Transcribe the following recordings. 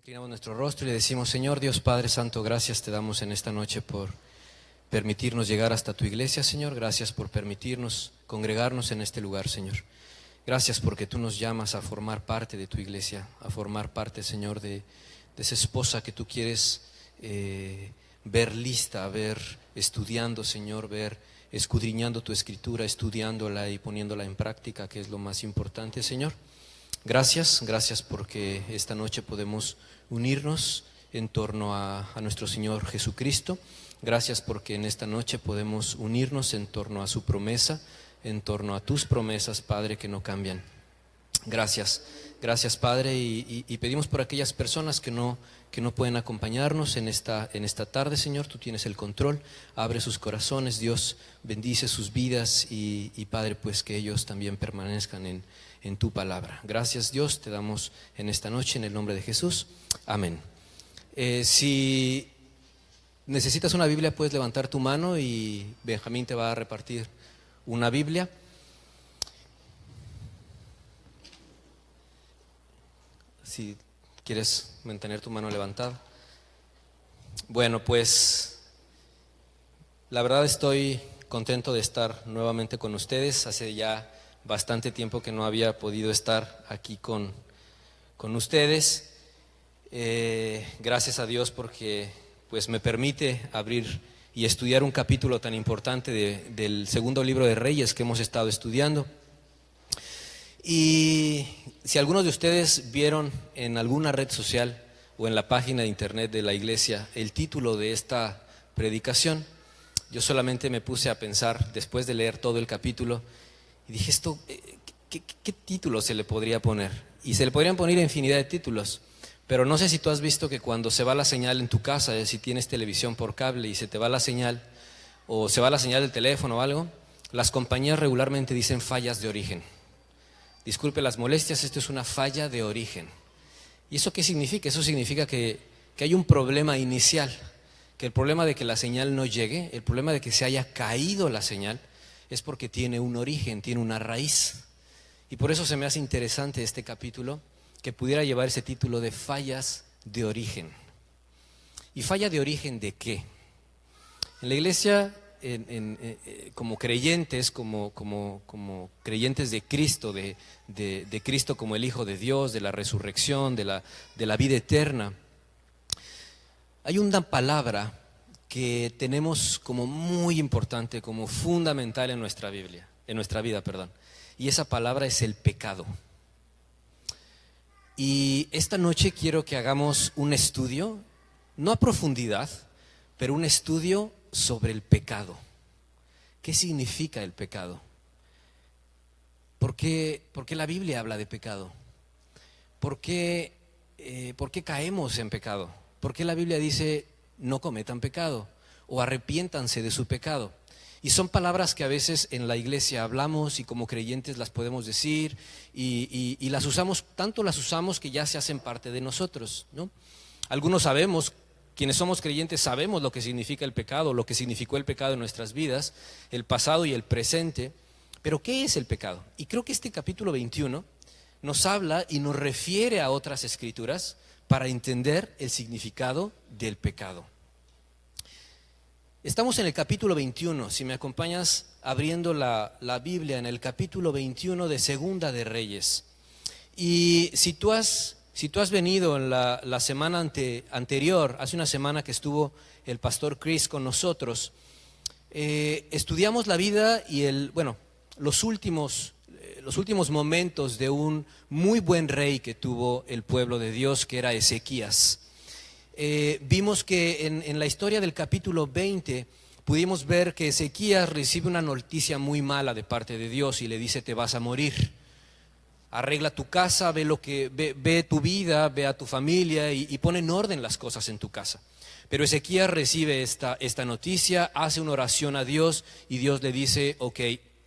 Inclinamos nuestro rostro y le decimos: Señor Dios Padre Santo, gracias te damos en esta noche por permitirnos llegar hasta tu iglesia, Señor. Gracias por permitirnos congregarnos en este lugar, Señor. Gracias porque tú nos llamas a formar parte de tu iglesia, a formar parte, Señor, de esa esposa que tú quieres ver lista, ver estudiando, Señor, ver escudriñando tu escritura, estudiándola y poniéndola en práctica, que es lo más importante, Señor. Gracias porque esta noche podemos unirnos en torno a nuestro Señor Jesucristo. Gracias porque en esta noche podemos unirnos en torno a su promesa, en torno a tus promesas, Padre, que no cambian. Gracias Padre, y pedimos por aquellas personas que no pueden acompañarnos en esta tarde, Señor. Tú tienes el control, abre sus corazones, Dios, bendice sus vidas y Padre, pues que ellos también permanezcan en tu palabra. Gracias, Dios, te damos en esta noche en el nombre de Jesús, amén. Si necesitas una Biblia, puedes levantar tu mano y Benjamín te va a repartir una Biblia. Si quieres mantener tu mano levantada. Bueno, pues la verdad estoy contento de estar nuevamente con ustedes. Hace ya bastante tiempo que no había podido estar aquí con ustedes. Gracias a Dios porque pues me permite abrir y estudiar un capítulo tan importante del segundo libro de Reyes que hemos estado estudiando. Y si algunos de ustedes vieron en alguna red social o en la página de internet de la iglesia el título de esta predicación, yo solamente me puse a pensar después de leer todo el capítulo y dije, ¿qué título se le podría poner? Y se le podrían poner infinidad de títulos, pero no sé si tú has visto que cuando se va la señal en tu casa, si tienes televisión por cable y se te va la señal o se va la señal del teléfono o algo, las compañías regularmente dicen fallas de origen. Disculpe las molestias, esto es una falla de origen. ¿Y eso qué significa? Eso significa que hay un problema inicial, que el problema de que la señal no llegue, el problema de que se haya caído la señal, es porque tiene un origen, tiene una raíz. Y por eso se me hace interesante este capítulo, que pudiera llevar ese título de fallas de origen. ¿Y falla de origen de qué? En la iglesia, como creyentes, como creyentes de Cristo, de Cristo como el Hijo de Dios, de la resurrección, de la vida eterna, hay una palabra que tenemos como muy importante, como fundamental en nuestra vida, y esa palabra es el pecado. Y esta noche quiero que hagamos un estudio, no a profundidad, pero un estudio sobre el pecado. ¿Qué significa el pecado? ¿Por qué la Biblia habla de pecado? ¿Por qué caemos en pecado? ¿Por qué la Biblia dice no cometan pecado o arrepiéntanse de su pecado? Y son palabras que a veces en la iglesia hablamos y como creyentes las podemos decir y las usamos, tanto las usamos que ya se hacen parte de nosotros, ¿no? Algunos sabemos, quienes somos creyentes sabemos lo que significa el pecado, lo que significó el pecado en nuestras vidas, el pasado y el presente, pero ¿qué es el pecado? Y creo que este capítulo 21 nos habla y nos refiere a otras escrituras para entender el significado del pecado. Estamos en el capítulo 21, si me acompañas abriendo la Biblia en el capítulo 21 de Segunda de Reyes. Y si tú has venido en la semana anterior, hace una semana que estuvo el pastor Chris con nosotros, estudiamos la vida y los últimos momentos de un muy buen rey que tuvo el pueblo de Dios, que era Ezequías. Vimos que en la historia del capítulo 20 pudimos ver que Ezequías recibe una noticia muy mala de parte de Dios y le dice: te vas a morir. Arregla tu casa, ve tu vida, ve a tu familia y pone en orden las cosas en tu casa. Pero Ezequías recibe esta noticia, hace una oración a Dios y Dios le dice: ok,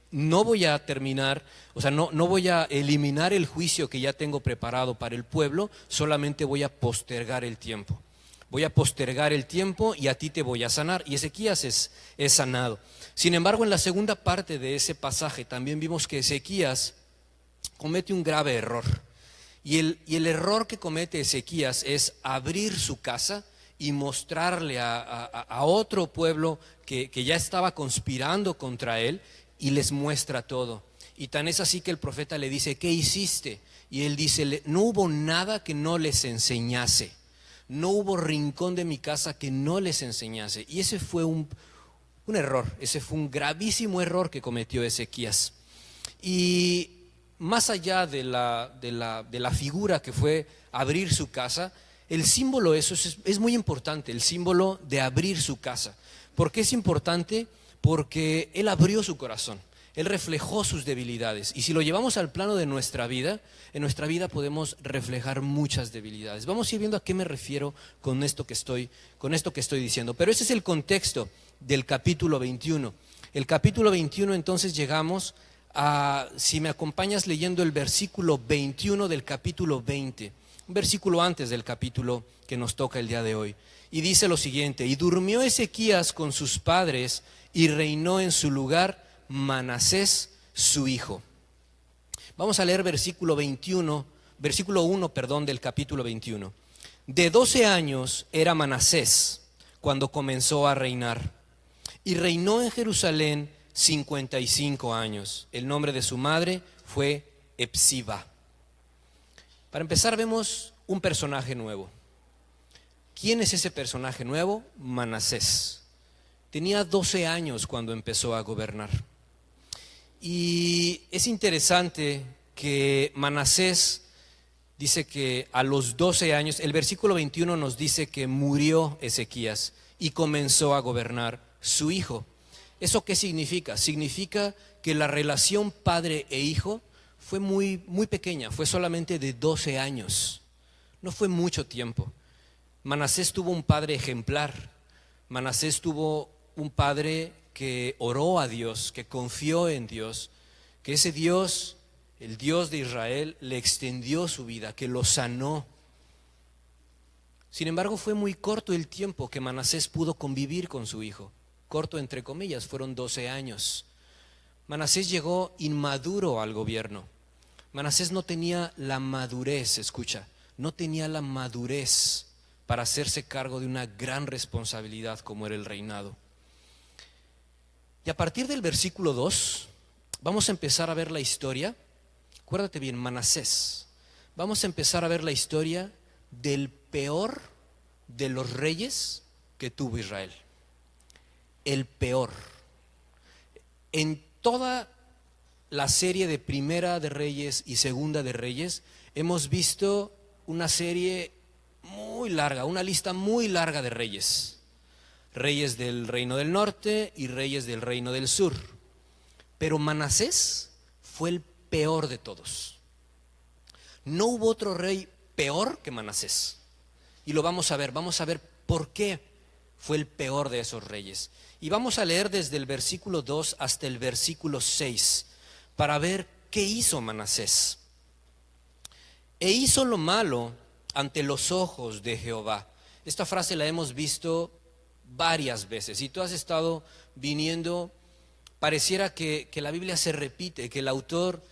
no voy a terminar, no voy a eliminar el juicio que ya tengo preparado para el pueblo, solamente voy a postergar el tiempo. Voy a postergar el tiempo y a ti te voy a sanar. Y Ezequías es sanado. Sin embargo, en la segunda parte de ese pasaje también vimos que Ezequías comete un grave error. Y el error que comete Ezequías es abrir su casa y mostrarle a otro pueblo que ya estaba conspirando contra él, y les muestra todo. Y tan es así que el profeta le dice: ¿qué hiciste? Y él dice: no hubo nada que no les enseñase, no hubo rincón de mi casa que no les enseñase. Y ese fue un error, ese fue un gravísimo error que cometió Ezequías. Y más allá de la figura que fue abrir su casa, el símbolo, eso es muy importante, el símbolo de abrir su casa. ¿Por qué es importante? Porque él abrió su corazón, él reflejó sus debilidades. Y si lo llevamos al plano de nuestra vida, en nuestra vida podemos reflejar muchas debilidades. Vamos a ir viendo a qué me refiero con esto que estoy diciendo. Pero ese es el contexto del capítulo 21. El capítulo 21, entonces llegamos a, si me acompañas leyendo el versículo 21 del capítulo 20, un versículo antes del capítulo que nos toca el día de hoy. Y dice lo siguiente: y durmió Ezequías con sus padres y reinó en su lugar Manasés su hijo. Vamos a leer versículo 1 del capítulo 21. De 12 años era Manasés cuando comenzó a reinar, y reinó en Jerusalén 55 años. El nombre de su madre fue Epsiba. Para empezar, vemos un personaje nuevo. ¿Quién es ese personaje nuevo? Manasés. Tenía 12 años cuando empezó a gobernar. Y es interesante que Manasés dice que a los 12 años, el versículo 21 nos dice que murió Ezequías y comenzó a gobernar su hijo. ¿Eso qué significa? Significa que la relación padre e hijo fue muy, muy pequeña, fue solamente de 12 años, no fue mucho tiempo. Manasés tuvo un padre ejemplar, Manasés tuvo un padre que oró a Dios, que confió en Dios, que ese Dios, el Dios de Israel, le extendió su vida, que lo sanó. Sin embargo, fue muy corto el tiempo que Manasés pudo convivir con su hijo. Corto entre comillas, fueron 12 años. Manasés llegó inmaduro al gobierno. Manasés no tenía la madurez, escucha, no tenía la madurez para hacerse cargo de una gran responsabilidad como era el reinado. Y a partir del versículo 2, vamos a empezar a ver la historia. Acuérdate bien, Manasés. Vamos a empezar a ver la historia del peor de los reyes que tuvo Israel. El peor. En toda la serie de Primera de Reyes y Segunda de Reyes, hemos visto una serie muy larga, una lista muy larga de reyes. Reyes del reino del norte y reyes del reino del sur. Pero Manasés fue el peor de todos. No hubo otro rey peor que Manasés. Y lo vamos a ver por qué fue el peor de esos reyes. Y vamos a leer desde el versículo 2 hasta el versículo 6 para ver qué hizo Manasés. E hizo lo malo ante los ojos de Jehová. Esta frase la hemos visto varias veces. Si tú has estado viniendo, pareciera que la Biblia se repite, que el autor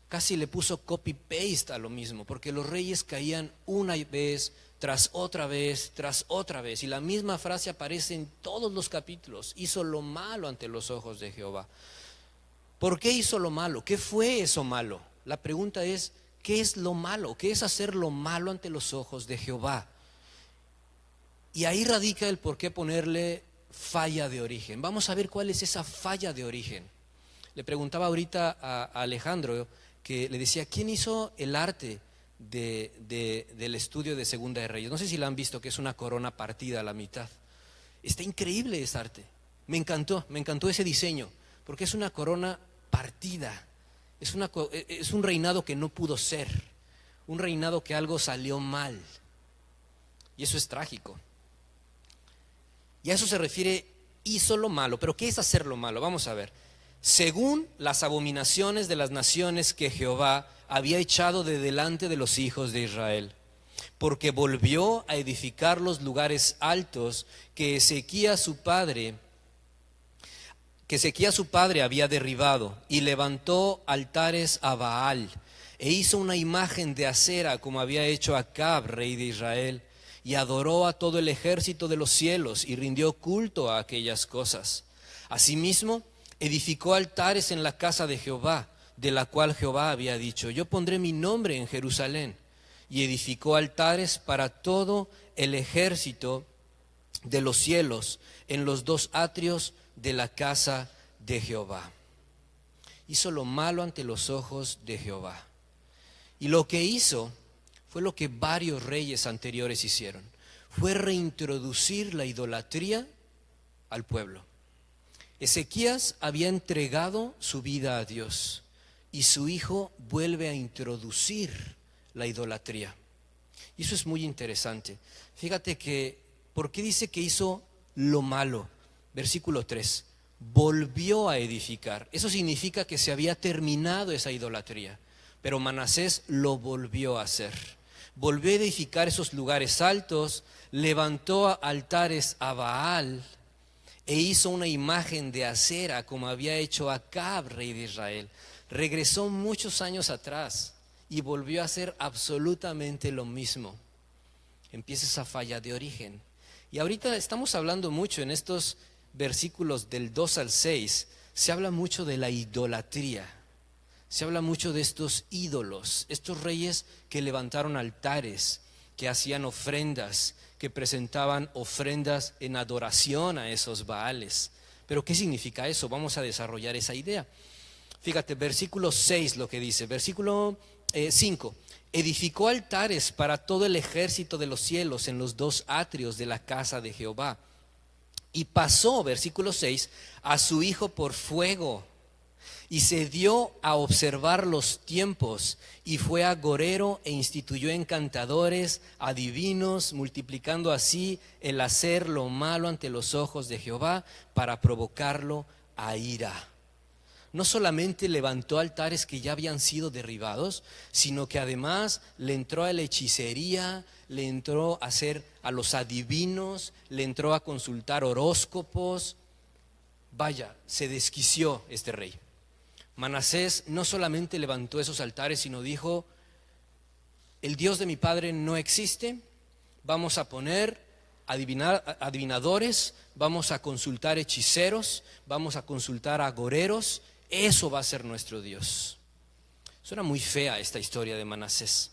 casi le puso copy-paste a lo mismo, porque los reyes caían una vez tras otra vez, y la misma frase aparece en todos los capítulos. Hizo lo malo ante los ojos de Jehová. ¿Por qué hizo lo malo? ¿Qué fue eso malo? La pregunta es, ¿qué es lo malo? ¿Qué es hacer lo malo ante los ojos de Jehová? Y ahí radica el por qué ponerle falla de origen. Vamos a ver cuál es esa falla de origen. Le preguntaba ahorita a Alejandro, que le decía, ¿quién hizo el arte del estudio de Segunda de Reyes? No sé si la han visto, que es una corona partida a la mitad. Está increíble ese arte. Me encantó ese diseño, porque es una corona partida. Es un reinado que no pudo ser, un reinado que algo salió mal. Y eso es trágico. Y a eso se refiere, hizo lo malo. Pero ¿qué es hacer lo malo? Vamos a ver. Según las abominaciones de las naciones que Jehová había echado de delante de los hijos de Israel, porque volvió a edificar los lugares altos que Ezequías su padre había derribado, y levantó altares a Baal e hizo una imagen de acera como había hecho Acab, rey de Israel, y adoró a todo el ejército de los cielos y rindió culto a aquellas cosas. Asimismo, edificó altares en la casa de Jehová, de la cual Jehová había dicho: yo pondré mi nombre en Jerusalén. Y edificó altares para todo el ejército de los cielos en los dos atrios de la casa de Jehová. Hizo lo malo ante los ojos de Jehová. Y lo que hizo fue lo que varios reyes anteriores hicieron: fue reintroducir la idolatría al pueblo. Ezequías había entregado su vida a Dios y su hijo vuelve a introducir la idolatría. Y eso es muy interesante. Fíjate que, ¿por qué dice que hizo lo malo? Versículo 3, volvió a edificar. Eso significa que se había terminado esa idolatría, pero Manasés lo volvió a hacer. Volvió a edificar esos lugares altos, levantó altares a Baal e hizo una imagen de acera como había hecho Acab, rey de Israel. Regresó muchos años atrás y volvió a hacer absolutamente lo mismo. Empieza esa falla de origen. Y ahorita estamos hablando mucho en estos versículos del 2 al 6, se habla mucho de la idolatría. Se habla mucho de estos ídolos, estos reyes que levantaron altares, que hacían ofrendas, que presentaban ofrendas en adoración a esos Baales. Pero ¿qué significa eso? Vamos a desarrollar esa idea. Fíjate, versículo 6 lo que dice, versículo 5. Edificó altares para todo el ejército de los cielos en los dos atrios de la casa de Jehová. Y pasó, versículo 6, a su hijo por fuego. Y se dio a observar los tiempos y fue agorero e instituyó encantadores, adivinos, multiplicando así el hacer lo malo ante los ojos de Jehová para provocarlo a ira. No solamente levantó altares que ya habían sido derribados, sino que además le entró a la hechicería, le entró a hacer a los adivinos, le entró a consultar horóscopos. Vaya, se desquició este rey. Manasés no solamente levantó esos altares, sino dijo: el Dios de mi padre no existe, vamos a poner adivinadores, vamos a consultar hechiceros, vamos a consultar agoreros, eso va a ser nuestro Dios. Suena muy fea esta historia de Manasés,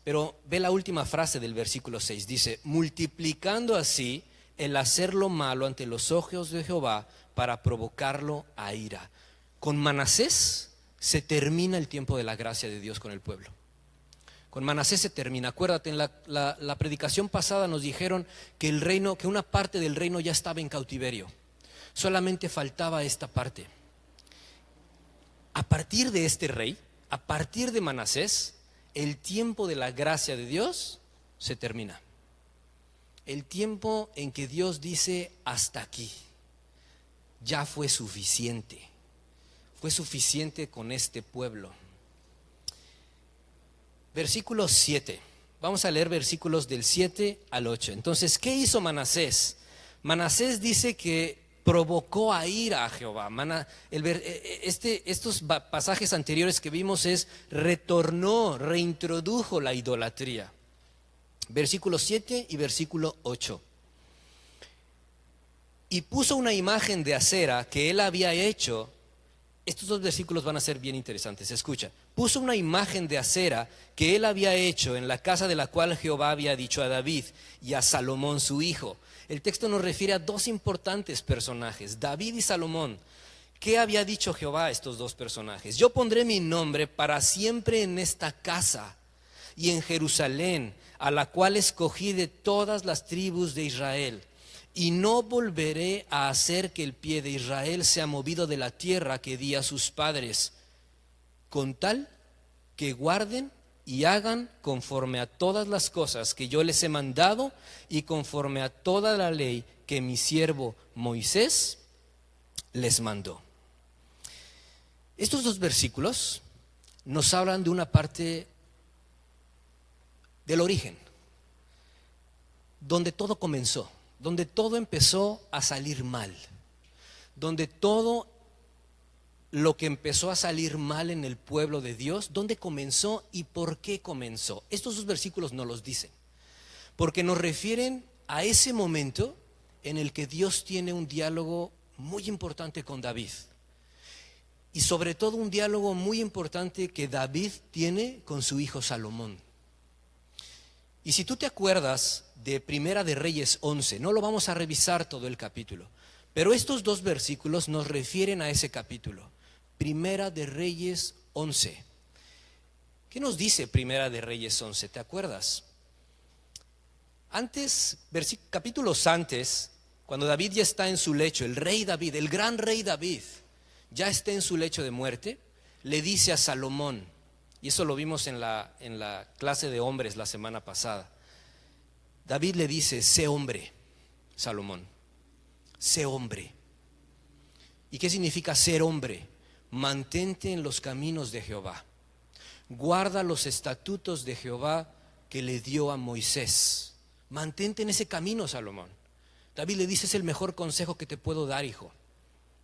pero ve la última frase del versículo 6, dice: multiplicando así el hacer lo malo ante los ojos de Jehová para provocarlo a ira. Con Manasés se termina el tiempo de la gracia de Dios con el pueblo. Con Manasés se termina. Acuérdate, en la predicación pasada nos dijeron que el reino, que una parte del reino ya estaba en cautiverio. Solamente faltaba esta parte. A partir de este rey, a partir de Manasés, el tiempo de la gracia de Dios se termina. El tiempo en que Dios dice: hasta aquí, ya fue suficiente. Fue suficiente con este pueblo. Versículo 7. Vamos a leer versículos del 7 al 8. Entonces, ¿qué hizo Manasés? Manasés dice que provocó a ira a Jehová. Estos pasajes anteriores que vimos es retornó, reintrodujo la idolatría. Versículo 7 y versículo 8. Y puso una imagen de acera que él había hecho. Estos dos versículos van a ser bien interesantes. Escucha: puso una imagen de acera que él había hecho en la casa de la cual Jehová había dicho a David y a Salomón su hijo. El texto nos refiere a dos importantes personajes, David y Salomón. ¿Qué había dicho Jehová a estos dos personajes? Yo pondré mi nombre para siempre en esta casa y en Jerusalén, a la cual escogí de todas las tribus de Israel. Y no volveré a hacer que el pie de Israel sea movido de la tierra que di a sus padres, con tal que guarden y hagan conforme a todas las cosas que yo les he mandado y conforme a toda la ley que mi siervo Moisés les mandó. Estos dos versículos nos hablan de una parte del origen, donde todo comenzó, donde todo empezó a salir mal, donde todo lo que empezó a salir mal en el pueblo de Dios, dónde comenzó y por qué comenzó. Estos dos versículos nos los dicen, porque nos refieren a ese momento en el que Dios tiene un diálogo muy importante con David. Y sobre todo un diálogo muy importante que David tiene con su hijo Salomón. Y si tú te acuerdas de Primera de Reyes 11, no lo vamos a revisar todo el capítulo, pero estos dos versículos nos refieren a ese capítulo. Primera de Reyes 11. ¿Qué nos dice Primera de Reyes 11? ¿Te acuerdas? Antes, capítulos antes, cuando David ya está en su lecho, el rey David, el gran rey David, ya está en su lecho de muerte, le dice a Salomón, y eso lo vimos en la clase de hombres la semana pasada. David le dice, sé hombre, Salomón, sé hombre. ¿Y qué significa ser hombre? Mantente en los caminos de Jehová. Guarda los estatutos de Jehová que le dio a Moisés. Mantente en ese camino, Salomón. David le dice, es el mejor consejo que te puedo dar, hijo.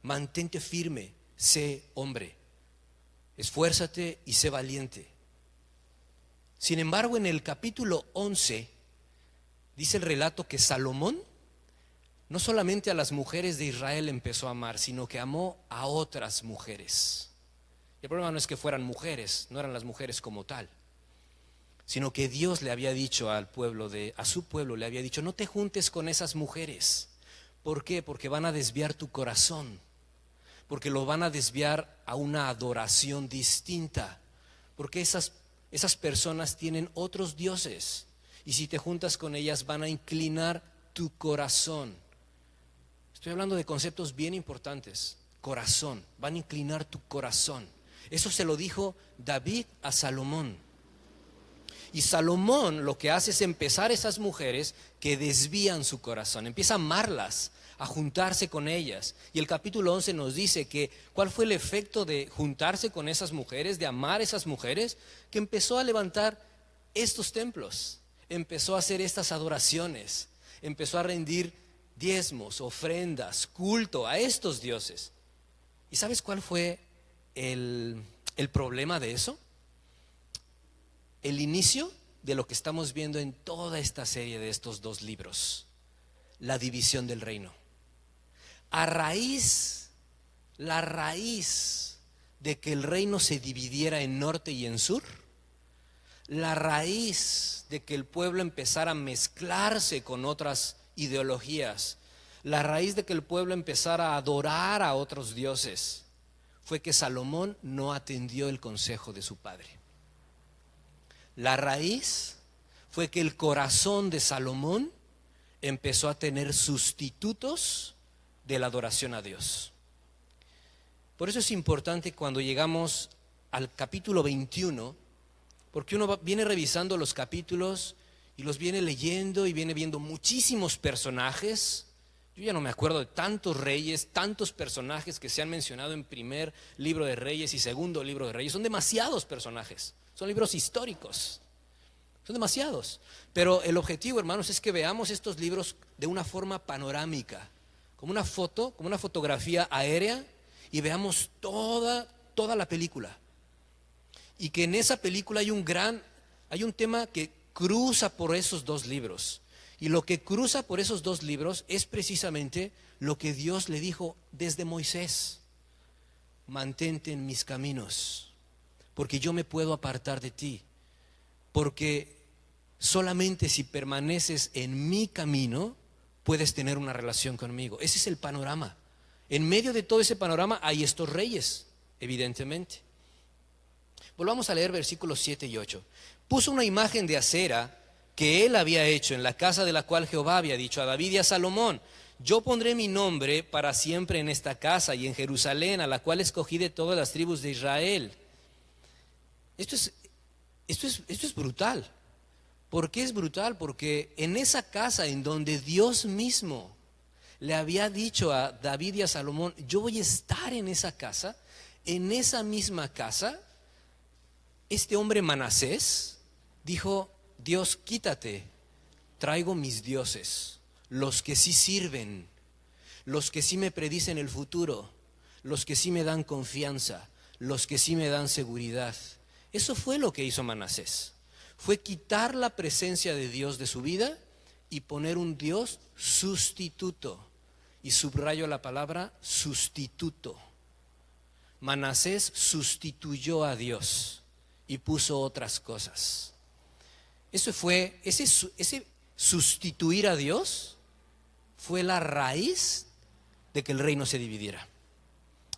Mantente firme, sé hombre. Esfuérzate y sé valiente. Sin embargo, en el capítulo 11 dice el relato que Salomón no solamente a las mujeres de Israel empezó a amar, sino que amó a otras mujeres. El problema no es que fueran mujeres, no eran las mujeres como tal, sino que Dios le había dicho a su pueblo le había dicho, no te juntes con esas mujeres. ¿Por qué? Porque van a desviar tu corazón, porque lo van a desviar a una adoración distinta, porque esas personas tienen otros dioses, y si te juntas con ellas van a inclinar tu corazón. Estoy hablando de conceptos bien importantes. Corazón, van a inclinar tu corazón. Eso se lo dijo David a Salomón. Y Salomón lo que hace es empezar esas mujeres que desvían su corazón, empieza a amarlas, a juntarse con ellas. Y el capítulo 11 nos dice que cuál fue el efecto de juntarse con esas mujeres, de amar a esas mujeres, que empezó a levantar estos templos, empezó a hacer estas adoraciones, empezó a rendir diezmos, ofrendas, culto a estos dioses. ¿Y sabes cuál fue el problema de eso? El inicio de lo que estamos viendo en toda esta serie de estos dos libros, la división del reino. La raíz de que el reino se dividiera en norte y en sur, la raíz de que el pueblo empezara a mezclarse con otras ideologías, la raíz de que el pueblo empezara a adorar a otros dioses, fue que Salomón no atendió el consejo de su padre. La raíz fue que el corazón de Salomón empezó a tener sustitutos de la adoración a Dios. Por eso es importante cuando llegamos al capítulo 21, porque uno viene revisando los capítulos y los viene leyendo y viene viendo muchísimos personajes. Yo ya no me acuerdo de tantos reyes, tantos personajes que se han mencionado en primer libro de Reyes y segundo libro de Reyes. Son demasiados personajes, son libros históricos, son demasiados. Pero el objetivo, hermanos, es que veamos estos libros de una forma panorámica, como una foto, como una fotografía aérea, y veamos toda la película. Y que en esa película hay un tema que cruza por esos dos libros. Y lo que cruza por esos dos libros es precisamente lo que Dios le dijo desde Moisés: mantente en mis caminos, porque yo me puedo apartar de ti, porque solamente si permaneces en mi camino puedes tener una relación conmigo. Ese es el panorama. En medio de todo ese panorama hay estos reyes, evidentemente. Volvamos a leer versículos 7 y 8. Puso una imagen de acera que él había hecho en la casa de la cual Jehová había dicho a David y a Salomón: yo pondré mi nombre para siempre en esta casa y en Jerusalén, a la cual escogí de todas las tribus de Israel. Esto es brutal. ¿Por qué es brutal? Porque en esa casa en donde Dios mismo le había dicho a David y a Salomón: yo voy a estar en esa casa, en esa misma casa, este hombre Manasés dijo: Dios, quítate, traigo mis dioses, los que sí sirven, los que sí me predicen el futuro, los que sí me dan confianza, los que sí me dan seguridad. Eso fue lo que hizo Manasés. Fue quitar la presencia de Dios de su vida y poner un Dios sustituto. Y subrayo la palabra sustituto. Manasés sustituyó a Dios y puso otras cosas. Ese sustituir a Dios fue la raíz de que el reino se dividiera.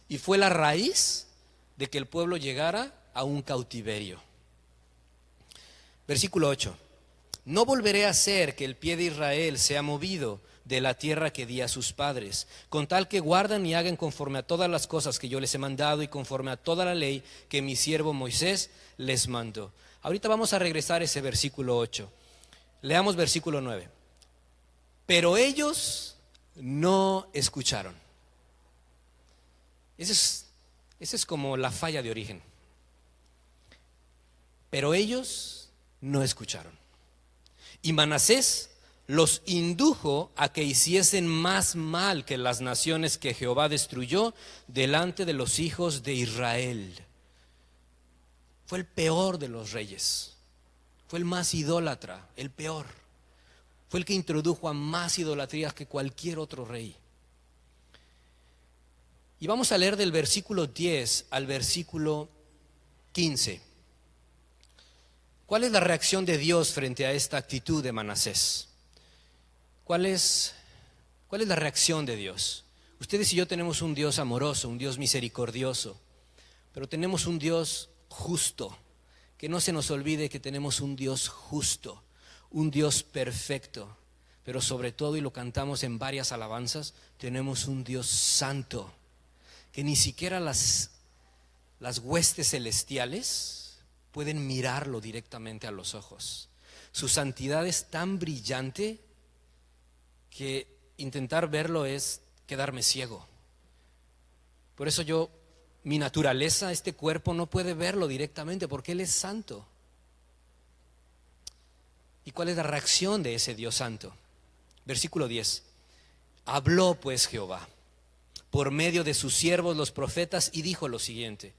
Y fue la raíz de que el pueblo llegara a un cautiverio. Versículo 8. No volveré a hacer que el pie de Israel sea movido de la tierra que di a sus padres, con tal que guardan y hagan conforme a todas las cosas que yo les he mandado y conforme a toda la ley que mi siervo Moisés les mandó. Ahorita vamos a regresar a ese versículo 8. Leamos versículo 9. Pero ellos no escucharon. Esa es como la falla de origen. Pero ellos no escucharon. Y Manasés los indujo a que hiciesen más mal que las naciones que Jehová destruyó delante de los hijos de Israel. Fue el peor de los reyes. Fue el más idólatra, el peor. Fue el que introdujo a más idolatrías que cualquier otro rey. Y vamos a leer del versículo 10 al versículo 15. ¿Cuál es la reacción de Dios frente a esta actitud de Manasés? ¿Cuál es la reacción de Dios? Ustedes y yo tenemos un Dios amoroso, un Dios misericordioso, pero tenemos un Dios justo. Que no se nos olvide que tenemos un Dios justo, un Dios perfecto, pero sobre todo, y lo cantamos en varias alabanzas, tenemos un Dios santo, que ni siquiera las huestes celestiales pueden mirarlo directamente a los ojos. Su santidad es tan brillante que intentar verlo es quedarme ciego. Por eso mi naturaleza, este cuerpo no puede verlo directamente porque Él es santo. ¿Y cuál es la reacción de ese Dios santo? Versículo 10. Habló pues Jehová por medio de sus siervos los profetas y dijo lo siguiente: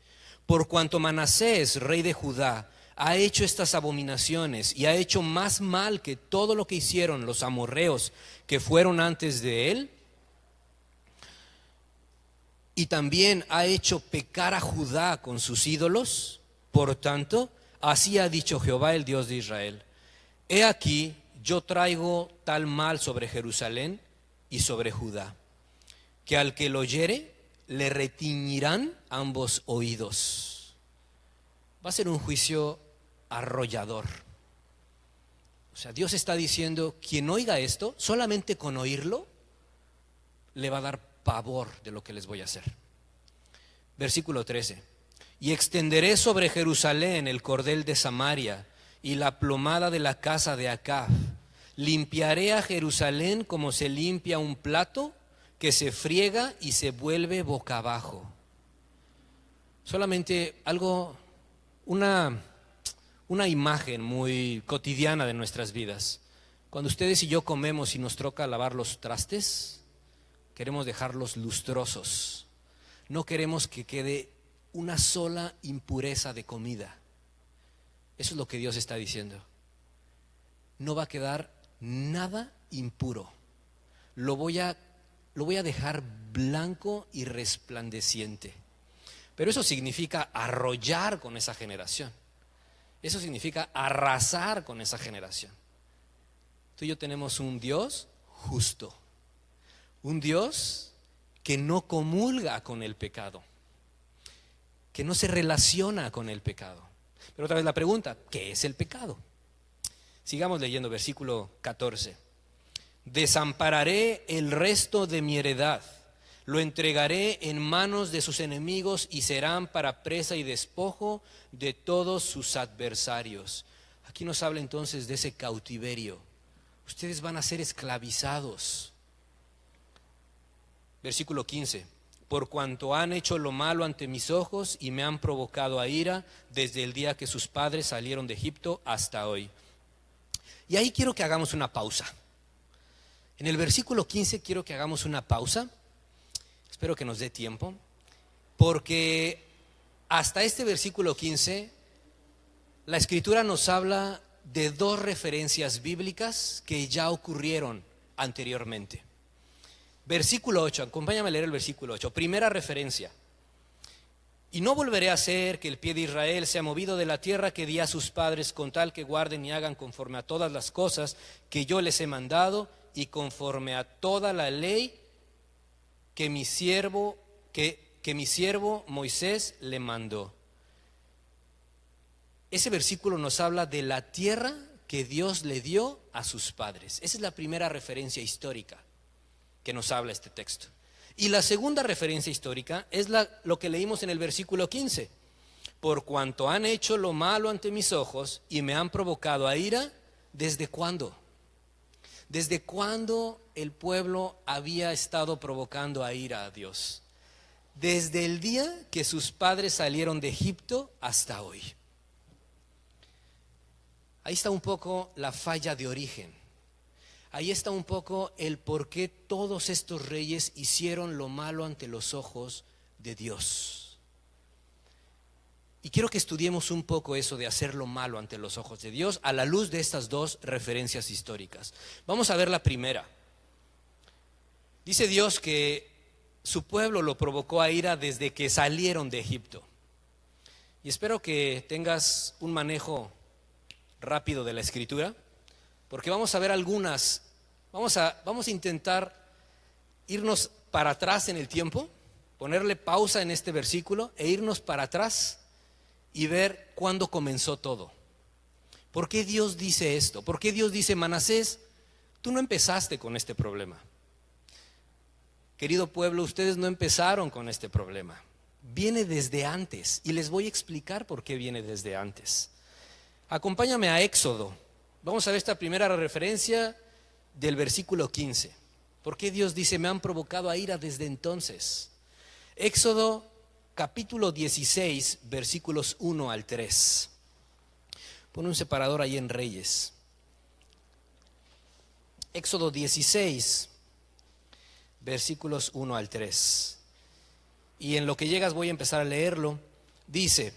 por cuanto Manasés, rey de Judá, ha hecho estas abominaciones y ha hecho más mal que todo lo que hicieron los amorreos que fueron antes de él, y también ha hecho pecar a Judá con sus ídolos, por tanto, así ha dicho Jehová, el Dios de Israel: he aquí, yo traigo tal mal sobre Jerusalén y sobre Judá, que al que lo oyere le retiñirán ambos oídos. Va a ser un juicio arrollador. O sea, Dios está diciendo, quien oiga esto, solamente con oírlo, le va a dar pavor de lo que les voy a hacer. Versículo 13. Y extenderé sobre Jerusalén el cordel de Samaria y la plomada de la casa de Acab. Limpiaré a Jerusalén como se limpia un plato que se friega y se vuelve boca abajo. Solamente una imagen muy cotidiana de nuestras vidas. Cuando ustedes y yo comemos y nos toca lavar los trastes, queremos dejarlos lustrosos. No queremos que quede una sola impureza de comida. Eso es lo que Dios está diciendo. No va a quedar nada impuro. Lo voy a dejar blanco y resplandeciente. Pero eso significa arrollar con esa generación. Eso significa arrasar con esa generación. Tú y yo tenemos un Dios justo, un Dios que no comulga con el pecado, que no se relaciona con el pecado. Pero otra vez la pregunta, ¿qué es el pecado? Sigamos leyendo versículo 14. Desampararé el resto de mi heredad, lo entregaré en manos de sus enemigos y serán para presa y despojo de todos sus adversarios. Aquí nos habla entonces de ese cautiverio. Ustedes van a ser esclavizados. Versículo 15. Por cuanto han hecho lo malo ante mis ojos y me han provocado a ira desde el día que sus padres salieron de Egipto hasta hoy. Y ahí quiero que hagamos una pausa. En el versículo 15 quiero que hagamos una pausa. Espero que nos dé tiempo. porque hasta este versículo 15, la Escritura nos habla de dos referencias bíblicas que ya ocurrieron anteriormente. Versículo 8, acompáñame a leer el versículo 8, primera referencia. Y no volveré a hacer que el pie de Israel sea movido de la tierra que di a sus padres, con tal que guarden y hagan conforme a todas las cosas que yo les he mandado y conforme a toda la ley que mi siervo Moisés le mandó. Ese versículo nos habla de la tierra que Dios le dio a sus padres. Esa es la primera referencia histórica que nos habla este texto. Y la segunda referencia histórica es lo que leímos en el versículo 15. Por cuanto han hecho lo malo ante mis ojos y me han provocado a ira, ¿desde cuándo? ¿Desde cuándo el pueblo había estado provocando a ira a Dios? Desde el día que sus padres salieron de Egipto hasta hoy. Ahí está un poco la falla de origen. Ahí está un poco el por qué todos estos reyes hicieron lo malo ante los ojos de Dios. Y quiero que estudiemos un poco eso de hacer lo malo ante los ojos de Dios a la luz de estas dos referencias históricas. Vamos a ver la primera. Dice Dios que su pueblo lo provocó a ira desde que salieron de Egipto. Y espero que tengas un manejo rápido de la Escritura, porque vamos a ver algunas, vamos a intentar irnos para atrás en el tiempo, ponerle pausa en este versículo e irnos para atrás y ver cuándo comenzó todo. ¿Por qué Dios dice esto? ¿Por qué Dios dice: Manasés, tú no empezaste con este problema? Querido pueblo, ustedes no empezaron con este problema. Viene desde antes y les voy a explicar por qué viene desde antes. Acompáñame a Éxodo. Vamos a ver esta primera referencia del versículo 15. ¿Por qué Dios dice: me han provocado a ira desde entonces? Éxodo capítulo 16, versículos 1 al 3. Pon un separador ahí en Reyes. Éxodo 16, versículos 1 al 3. Y en lo que llegas voy a empezar a leerlo. Dice: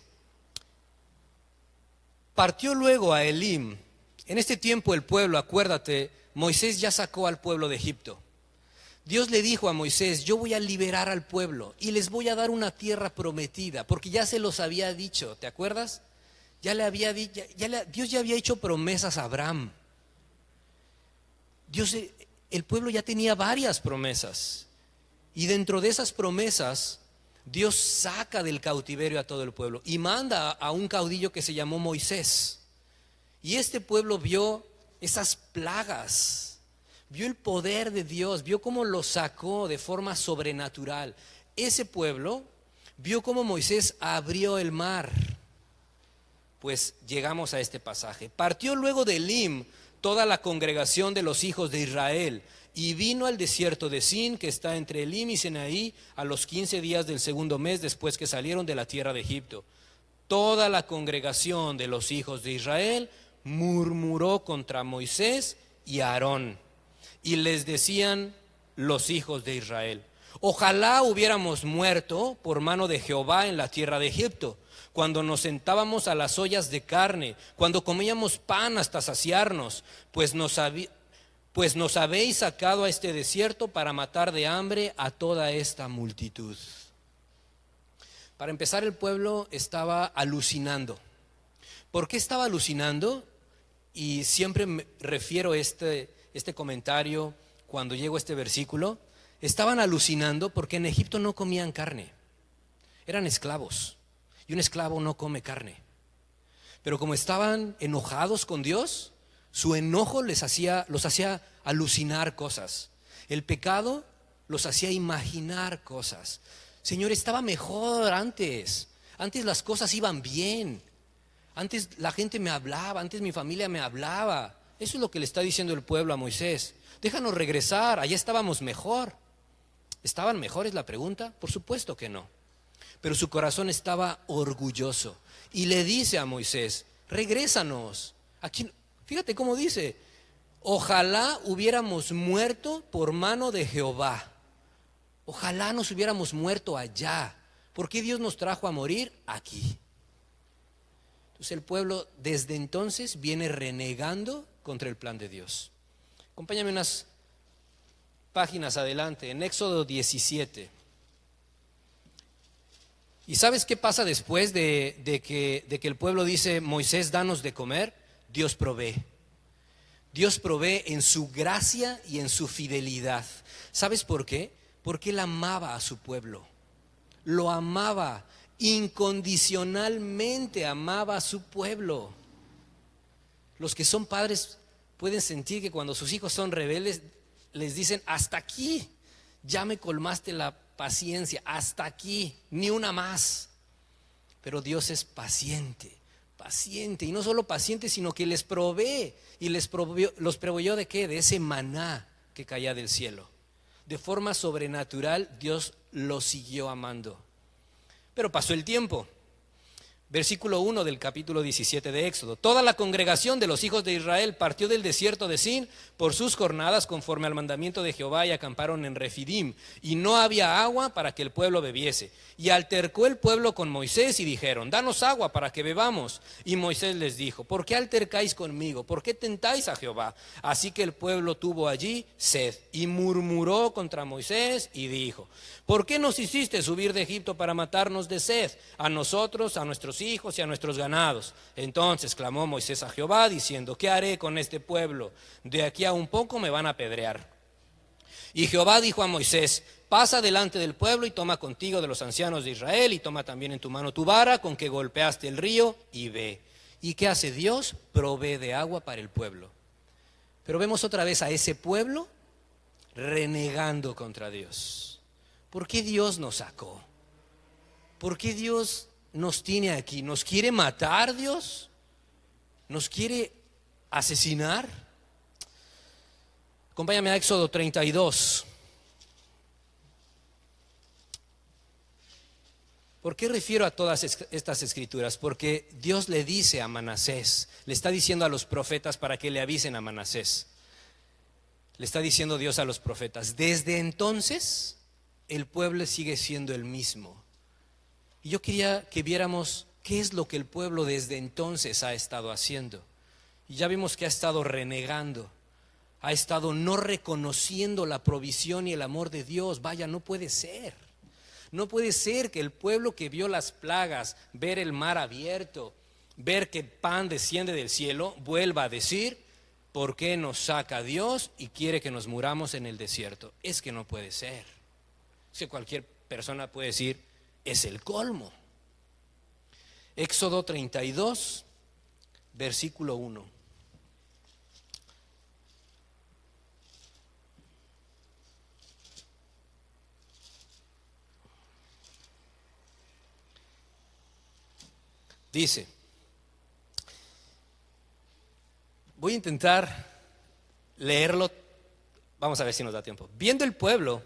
partió luego a Elim. En este tiempo el pueblo, acuérdate, Moisés ya sacó al pueblo de Egipto. Dios le dijo a Moisés: yo voy a liberar al pueblo y les voy a dar una tierra prometida, porque ya se los había dicho, ¿te acuerdas? Dios ya había hecho promesas a Abraham. El pueblo ya tenía varias promesas, y dentro de esas promesas Dios saca del cautiverio a todo el pueblo y manda a un caudillo que se llamó Moisés. Y este pueblo vio esas plagas, vio el poder de Dios, vio cómo lo sacó de forma sobrenatural. Ese pueblo vio cómo Moisés abrió el mar. Pues llegamos a este pasaje. Partió luego de Elim toda la congregación de los hijos de Israel y vino al desierto de Sin, que está entre Elim y Sinaí, a los 15 días del segundo mes después que salieron de la tierra de Egipto. Toda la congregación de los hijos de Israel murmuró contra Moisés y Aarón, y les decían los hijos de Israel: ojalá hubiéramos muerto por mano de Jehová en la tierra de Egipto, cuando nos sentábamos a las ollas de carne, cuando comíamos pan hasta saciarnos, pues nos habéis sacado a este desierto para matar de hambre a toda esta multitud. Para empezar, el pueblo estaba alucinando. ¿Por qué estaba alucinando? Y siempre me refiero a este comentario cuando llego a este versículo. Estaban alucinando porque en Egipto no comían carne. Eran esclavos. Y un esclavo no come carne. Pero como estaban enojados con Dios, su enojo los hacía alucinar cosas. El pecado los hacía imaginar cosas. Señor, estaba mejor antes. Antes las cosas iban bien. Antes la gente me hablaba, antes mi familia me hablaba. Eso es lo que le está diciendo el pueblo a Moisés. Déjanos regresar, allá estábamos mejor. ¿Estaban mejores la pregunta? Por supuesto que no. Pero su corazón estaba orgulloso. Y le dice a Moisés: regrésanos. Aquí, fíjate cómo dice: ojalá hubiéramos muerto por mano de Jehová. Ojalá nos hubiéramos muerto allá. ¿Por qué Dios nos trajo a morir aquí? Entonces el pueblo desde entonces viene renegando contra el plan de Dios. Acompáñame unas páginas adelante, en Éxodo 17. ¿Y sabes qué pasa después de que el pueblo dice, Moisés, danos de comer? Dios provee. Dios provee en su gracia y en su fidelidad. ¿Sabes por qué? Porque Él amaba a su pueblo. Lo amaba, incondicionalmente amaba a su pueblo. Los que son padres pueden sentir que cuando sus hijos son rebeldes, les dicen, hasta aquí, ya me colmaste la paciencia, hasta aquí, ni una más. Pero Dios es paciente, y no solo paciente, sino que les provee, y los proveyó ¿de qué? De ese maná que caía del cielo. De forma sobrenatural Dios los siguió amando. Pero pasó el tiempo. Versículo 1 del capítulo 17 de Éxodo. Toda la congregación de los hijos de Israel partió del desierto de Sin por sus jornadas conforme al mandamiento de Jehová y acamparon en Refidim. Y no había agua para que el pueblo bebiese. Y altercó el pueblo con Moisés y dijeron, danos agua para que bebamos. Y Moisés les dijo, ¿por qué altercáis conmigo? ¿Por qué tentáis a Jehová? Así que el pueblo tuvo allí sed y murmuró contra Moisés y dijo, ¿por qué nos hiciste subir de Egipto para matarnos de sed? A nosotros, a nuestros hijos y a nuestros ganados. Entonces clamó Moisés a Jehová diciendo, ¿qué haré con este pueblo? De aquí a un poco me van a apedrear. Y Jehová dijo a Moisés, pasa delante del pueblo y toma contigo de los ancianos de Israel y toma también en tu mano tu vara con que golpeaste el río y ve. ¿Y qué hace Dios? Provee de agua para el pueblo. Pero vemos otra vez a ese pueblo renegando contra Dios. ¿Por qué Dios nos sacó? ¿Por qué Dios nos tiene aquí? ¿Nos quiere matar Dios? ¿Nos quiere asesinar? Acompáñame a Éxodo 32. ¿Por qué refiero a todas estas escrituras? Porque Dios le dice a Manasés, le está diciendo a los profetas para que le avisen a Manasés. Le está diciendo Dios a los profetas, desde entonces el pueblo sigue siendo el mismo. Y yo quería que viéramos qué es lo que el pueblo desde entonces ha estado haciendo. Y ya vimos que ha estado renegando, ha estado no reconociendo la provisión y el amor de Dios. Vaya, no puede ser. No puede ser que el pueblo que vio las plagas, ver el mar abierto, ver que pan desciende del cielo, vuelva a decir, ¿por qué nos saca Dios y quiere que nos muramos en el desierto? Es que no puede ser. Es que cualquier persona puede decir, es el colmo. Éxodo 32, versículo 1. Dice, voy a intentar leerlo, vamos a ver si nos da tiempo. Viendo el pueblo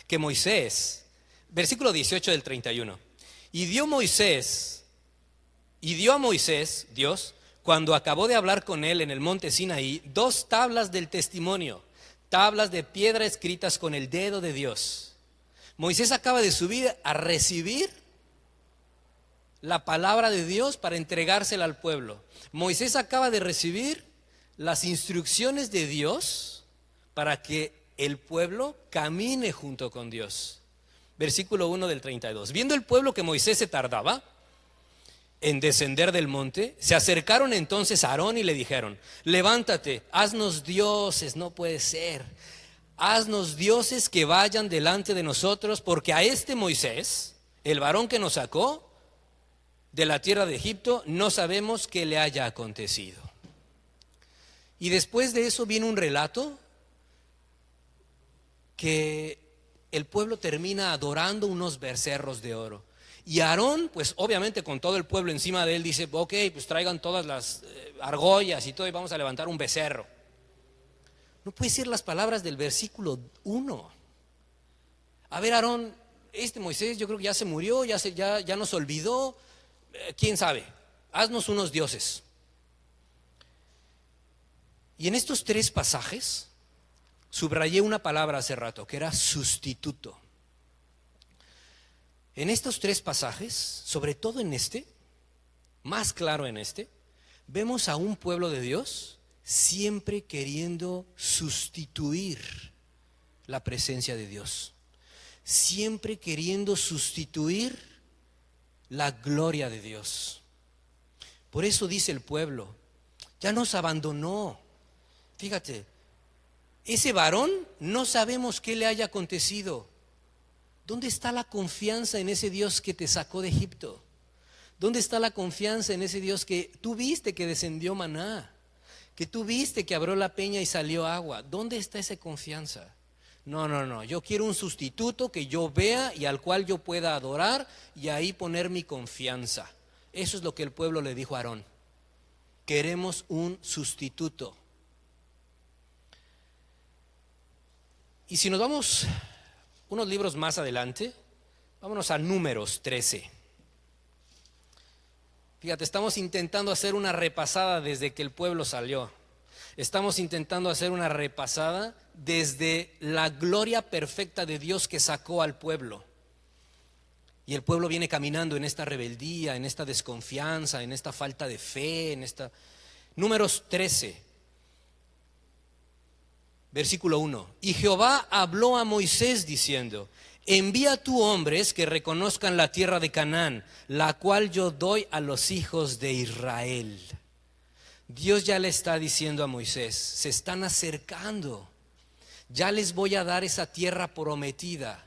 que Moisés, versículo 18 del 31, y dio a Moisés, Dios, cuando acabó de hablar con él en el monte Sinaí, 2 tablas del testimonio, tablas de piedra escritas con el dedo de Dios. Moisés acaba de subir a recibir la palabra de Dios para entregársela al pueblo. Moisés acaba de recibir las instrucciones de Dios para que el pueblo camine junto con Dios. Versículo 1 del 32. Viendo el pueblo que Moisés se tardaba en descender del monte, se acercaron entonces a Aarón y le dijeron, levántate, haznos dioses, no puede ser, haznos dioses que vayan delante de nosotros, porque a este Moisés, el varón que nos sacó de la tierra de Egipto, no sabemos qué le haya acontecido. Y después de eso viene un relato que el pueblo termina adorando unos becerros de oro. Y Aarón, pues obviamente con todo el pueblo encima de él, dice, ok, pues traigan todas las argollas y todo y vamos a levantar un becerro. No puede ser las palabras del versículo 1. A ver, Aarón, este Moisés yo creo que ya se murió, ya nos olvidó. ¿Quién sabe? Haznos unos dioses. Y en estos 3 pasajes subrayé una palabra hace rato, que era sustituto. En estos tres pasajes, sobre todo en este, más claro en este, vemos a un pueblo de Dios siempre queriendo sustituir la presencia de Dios, siempre queriendo sustituir la gloria de Dios. Por eso dice el pueblo, ya nos abandonó. Fíjate, ese varón no sabemos qué le haya acontecido. ¿Dónde está la confianza en ese Dios que te sacó de Egipto? ¿Dónde está la confianza en ese Dios que tú viste que descendió maná? Que tú viste que abrió la peña y salió agua. ¿Dónde está esa confianza? No, yo quiero un sustituto que yo vea y al cual yo pueda adorar y ahí poner mi confianza. Eso es lo que el pueblo le dijo a Aarón. Queremos un sustituto. Y si nos vamos unos libros más adelante, vámonos a Números 13. Fíjate, estamos intentando hacer una repasada desde que el pueblo salió. Estamos intentando hacer una repasada desde la gloria perfecta de Dios que sacó al pueblo. Y el pueblo viene caminando en esta rebeldía, en esta desconfianza, en esta falta de fe, en esta... Números 13. Versículo 1. Y Jehová habló a Moisés diciendo: envía tú hombres que reconozcan la tierra de Canaán, la cual yo doy a los hijos de Israel. Dios ya le está diciendo a Moisés, se están acercando, ya les voy a dar esa tierra prometida.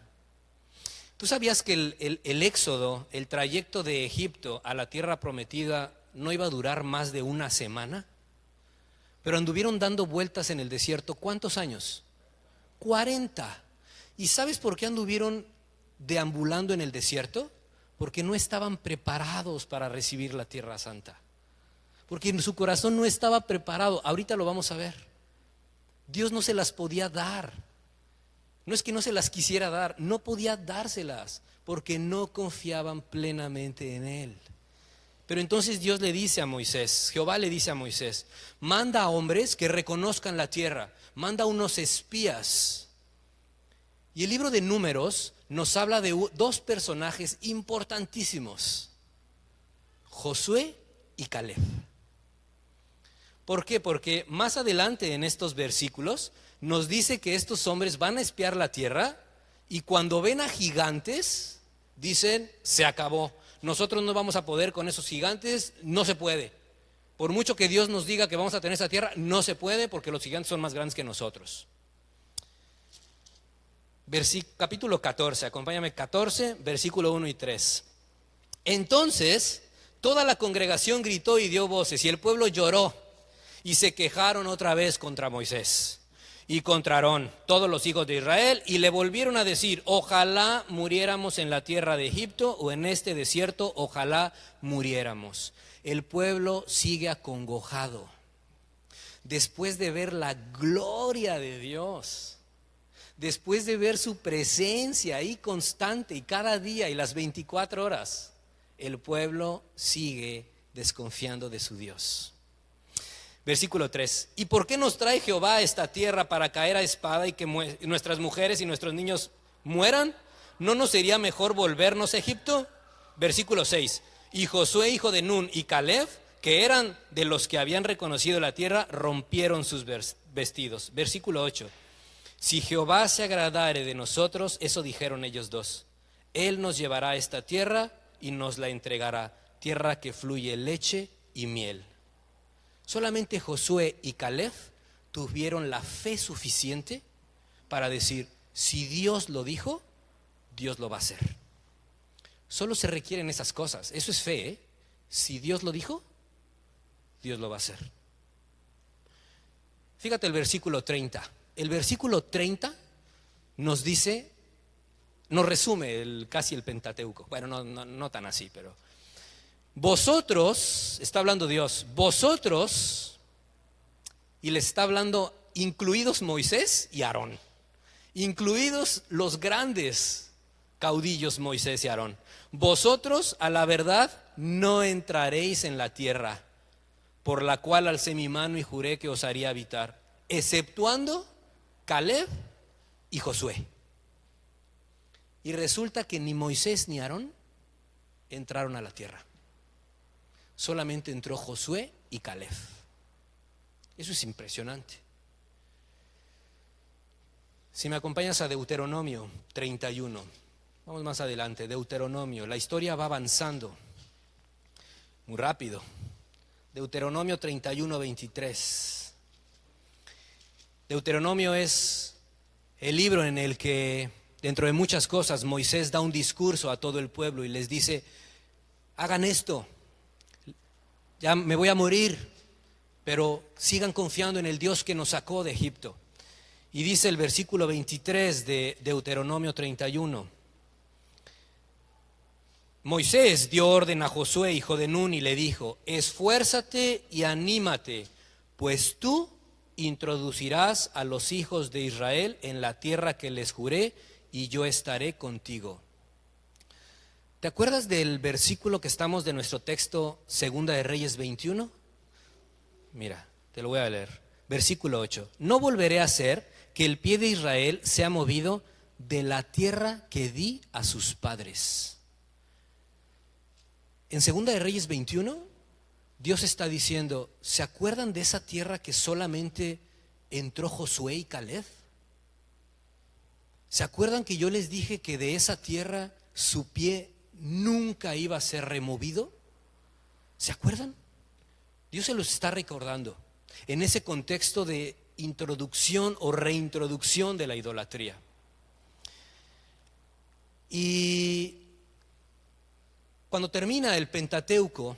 ¿Tú sabías que el éxodo, el trayecto de Egipto a la tierra prometida no iba a durar más de una semana? Pero anduvieron dando vueltas en el desierto, ¿cuántos años? 40. ¿Y sabes por qué anduvieron deambulando en el desierto? Porque no estaban preparados para recibir la tierra santa. Porque en su corazón no estaba preparado. Ahorita lo vamos a ver. Dios no se las podía dar. No es que no se las quisiera dar, no podía dárselas porque no confiaban plenamente en Él. Pero entonces Dios le dice a Moisés, Jehová le dice a Moisés, manda a hombres que reconozcan la tierra, manda unos espías. Y el libro de Números nos habla de dos personajes importantísimos, Josué y Caleb. ¿Por qué? Porque más adelante en estos versículos nos dice que estos hombres van a espiar la tierra y cuando ven a gigantes, dicen, se acabó. Nosotros no vamos a poder con esos gigantes, no se puede. Por mucho que Dios nos diga que vamos a tener esa tierra, no se puede porque los gigantes son más grandes que nosotros. Capítulo 14, acompáñame, 14, versículo 1 y 3. Entonces, toda la congregación gritó y dio voces, y el pueblo lloró, y se quejaron otra vez contra Moisés y contra Aarón, todos los hijos de Israel, y le volvieron a decir, ojalá muriéramos en la tierra de Egipto o en este desierto, ojalá muriéramos. El pueblo sigue acongojado después de ver la gloria de Dios, después de ver su presencia ahí constante y cada día y las 24 horas, el pueblo sigue desconfiando de su Dios. Versículo 3. ¿Y por qué nos trae Jehová a esta tierra para caer a espada y que nuestras mujeres y nuestros niños mueran? ¿No nos sería mejor volvernos a Egipto? Versículo 6. Y Josué, hijo de Nun, y Caleb, que eran de los que habían reconocido la tierra, rompieron sus vestidos. Versículo 8. Si Jehová se agradare de nosotros, eso dijeron ellos dos, Él nos llevará a esta tierra y nos la entregará, tierra que fluye leche y miel. Solamente Josué y Caleb tuvieron la fe suficiente para decir, si Dios lo dijo, Dios lo va a hacer. Solo se requieren esas cosas, eso es fe, ¿eh? Si Dios lo dijo, Dios lo va a hacer. Fíjate el versículo 30. El versículo 30 nos dice, nos resume casi el Pentateuco. Bueno, no tan así, pero vosotros, está hablando Dios, vosotros, y le está hablando incluidos Moisés y Aarón, incluidos los grandes caudillos Moisés y Aarón. Vosotros a la verdad no entraréis en la tierra, por la cual alcé mi mano y juré que os haría habitar, exceptuando Caleb y Josué. Y resulta que ni Moisés ni Aarón entraron a la tierra. Solamente entró Josué y Caleb. Eso es impresionante. Si me acompañas a Deuteronomio 31, vamos más adelante. Deuteronomio, la historia va avanzando muy rápido. Deuteronomio 31, 23. Deuteronomio es el libro en el que, dentro de muchas cosas, Moisés da un discurso a todo el pueblo y les dice: hagan esto, ya me voy a morir, pero sigan confiando en el Dios que nos sacó de Egipto. Y dice el versículo 23 de Deuteronomio 31: Moisés dio orden a Josué, hijo de Nun, y le dijo: esfuérzate y anímate, pues tú introducirás a los hijos de Israel en la tierra que les juré, y yo estaré contigo. ¿Te acuerdas del versículo que estamos de nuestro texto, Segunda de Reyes 21? Mira, te lo voy a leer. Versículo 8: no volveré a hacer que el pie de Israel sea movido de la tierra que di a sus padres. En Segunda de Reyes 21, Dios está diciendo: ¿se acuerdan de esa tierra que solamente entró Josué y Caleb? ¿Se acuerdan que yo les dije que de esa tierra su pie nunca iba a ser removido? ¿Se acuerdan? Dios se los está recordando en ese contexto de introducción o reintroducción de la idolatría. Y cuando termina el Pentateuco,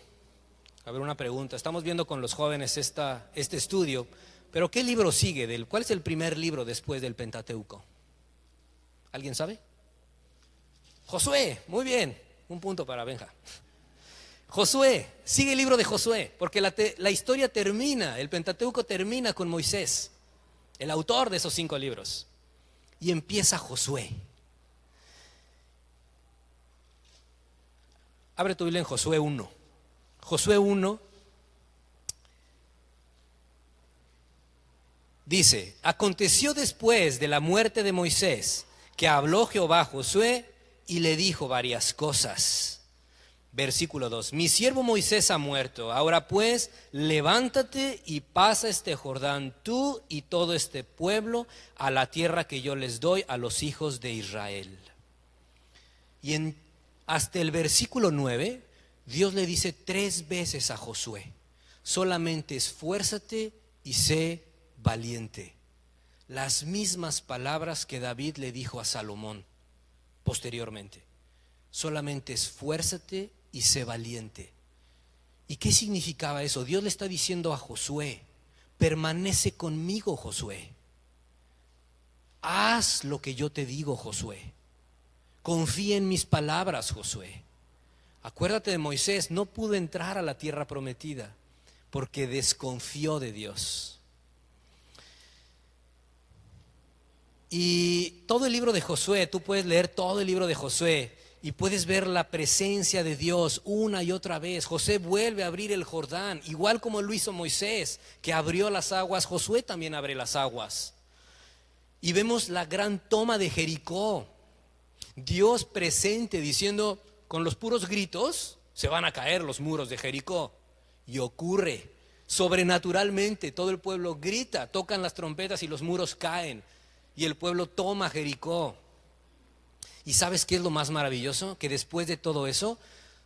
a ver, una pregunta, estamos viendo con los jóvenes este estudio, pero ¿qué libro sigue? ¿Cuál es el primer libro después del Pentateuco? ¿Alguien sabe? Josué, muy bien, un punto para Benja. Josué, sigue el libro de Josué, porque la historia termina, el Pentateuco termina con Moisés, el autor de esos 5 libros, y empieza Josué. Abre tu Biblia en Josué 1. Josué 1 dice: aconteció después de la muerte de Moisés que habló Jehová a Josué y le dijo varias cosas. Versículo 2: mi siervo Moisés ha muerto, ahora pues levántate y pasa este Jordán, tú y todo este pueblo, a la tierra que yo les doy a los hijos de Israel. Y hasta el versículo 9, Dios le dice 3 veces a Josué: solamente esfuérzate y sé valiente. Las mismas palabras que David le dijo a Salomón posteriormente: solamente esfuérzate y sé valiente. ¿Y qué significaba eso? Dios le está diciendo a Josué: permanece conmigo, Josué. Haz lo que yo te digo, Josué. Confía en mis palabras, Josué. Acuérdate de Moisés, no pudo entrar a la tierra prometida porque desconfió de Dios. Y todo el libro de Josué, tú puedes leer todo el libro de Josué y puedes ver la presencia de Dios una y otra vez. Josué vuelve a abrir el Jordán, igual como lo hizo Moisés, que abrió las aguas. Josué también abre las aguas. Y vemos la gran toma de Jericó. Dios presente diciendo: con los puros gritos se van a caer los muros de Jericó. Y ocurre sobrenaturalmente. Todo el pueblo grita, tocan las trompetas y los muros caen. Y el pueblo toma Jericó. ¿Y sabes qué es lo más maravilloso? Que después de todo eso,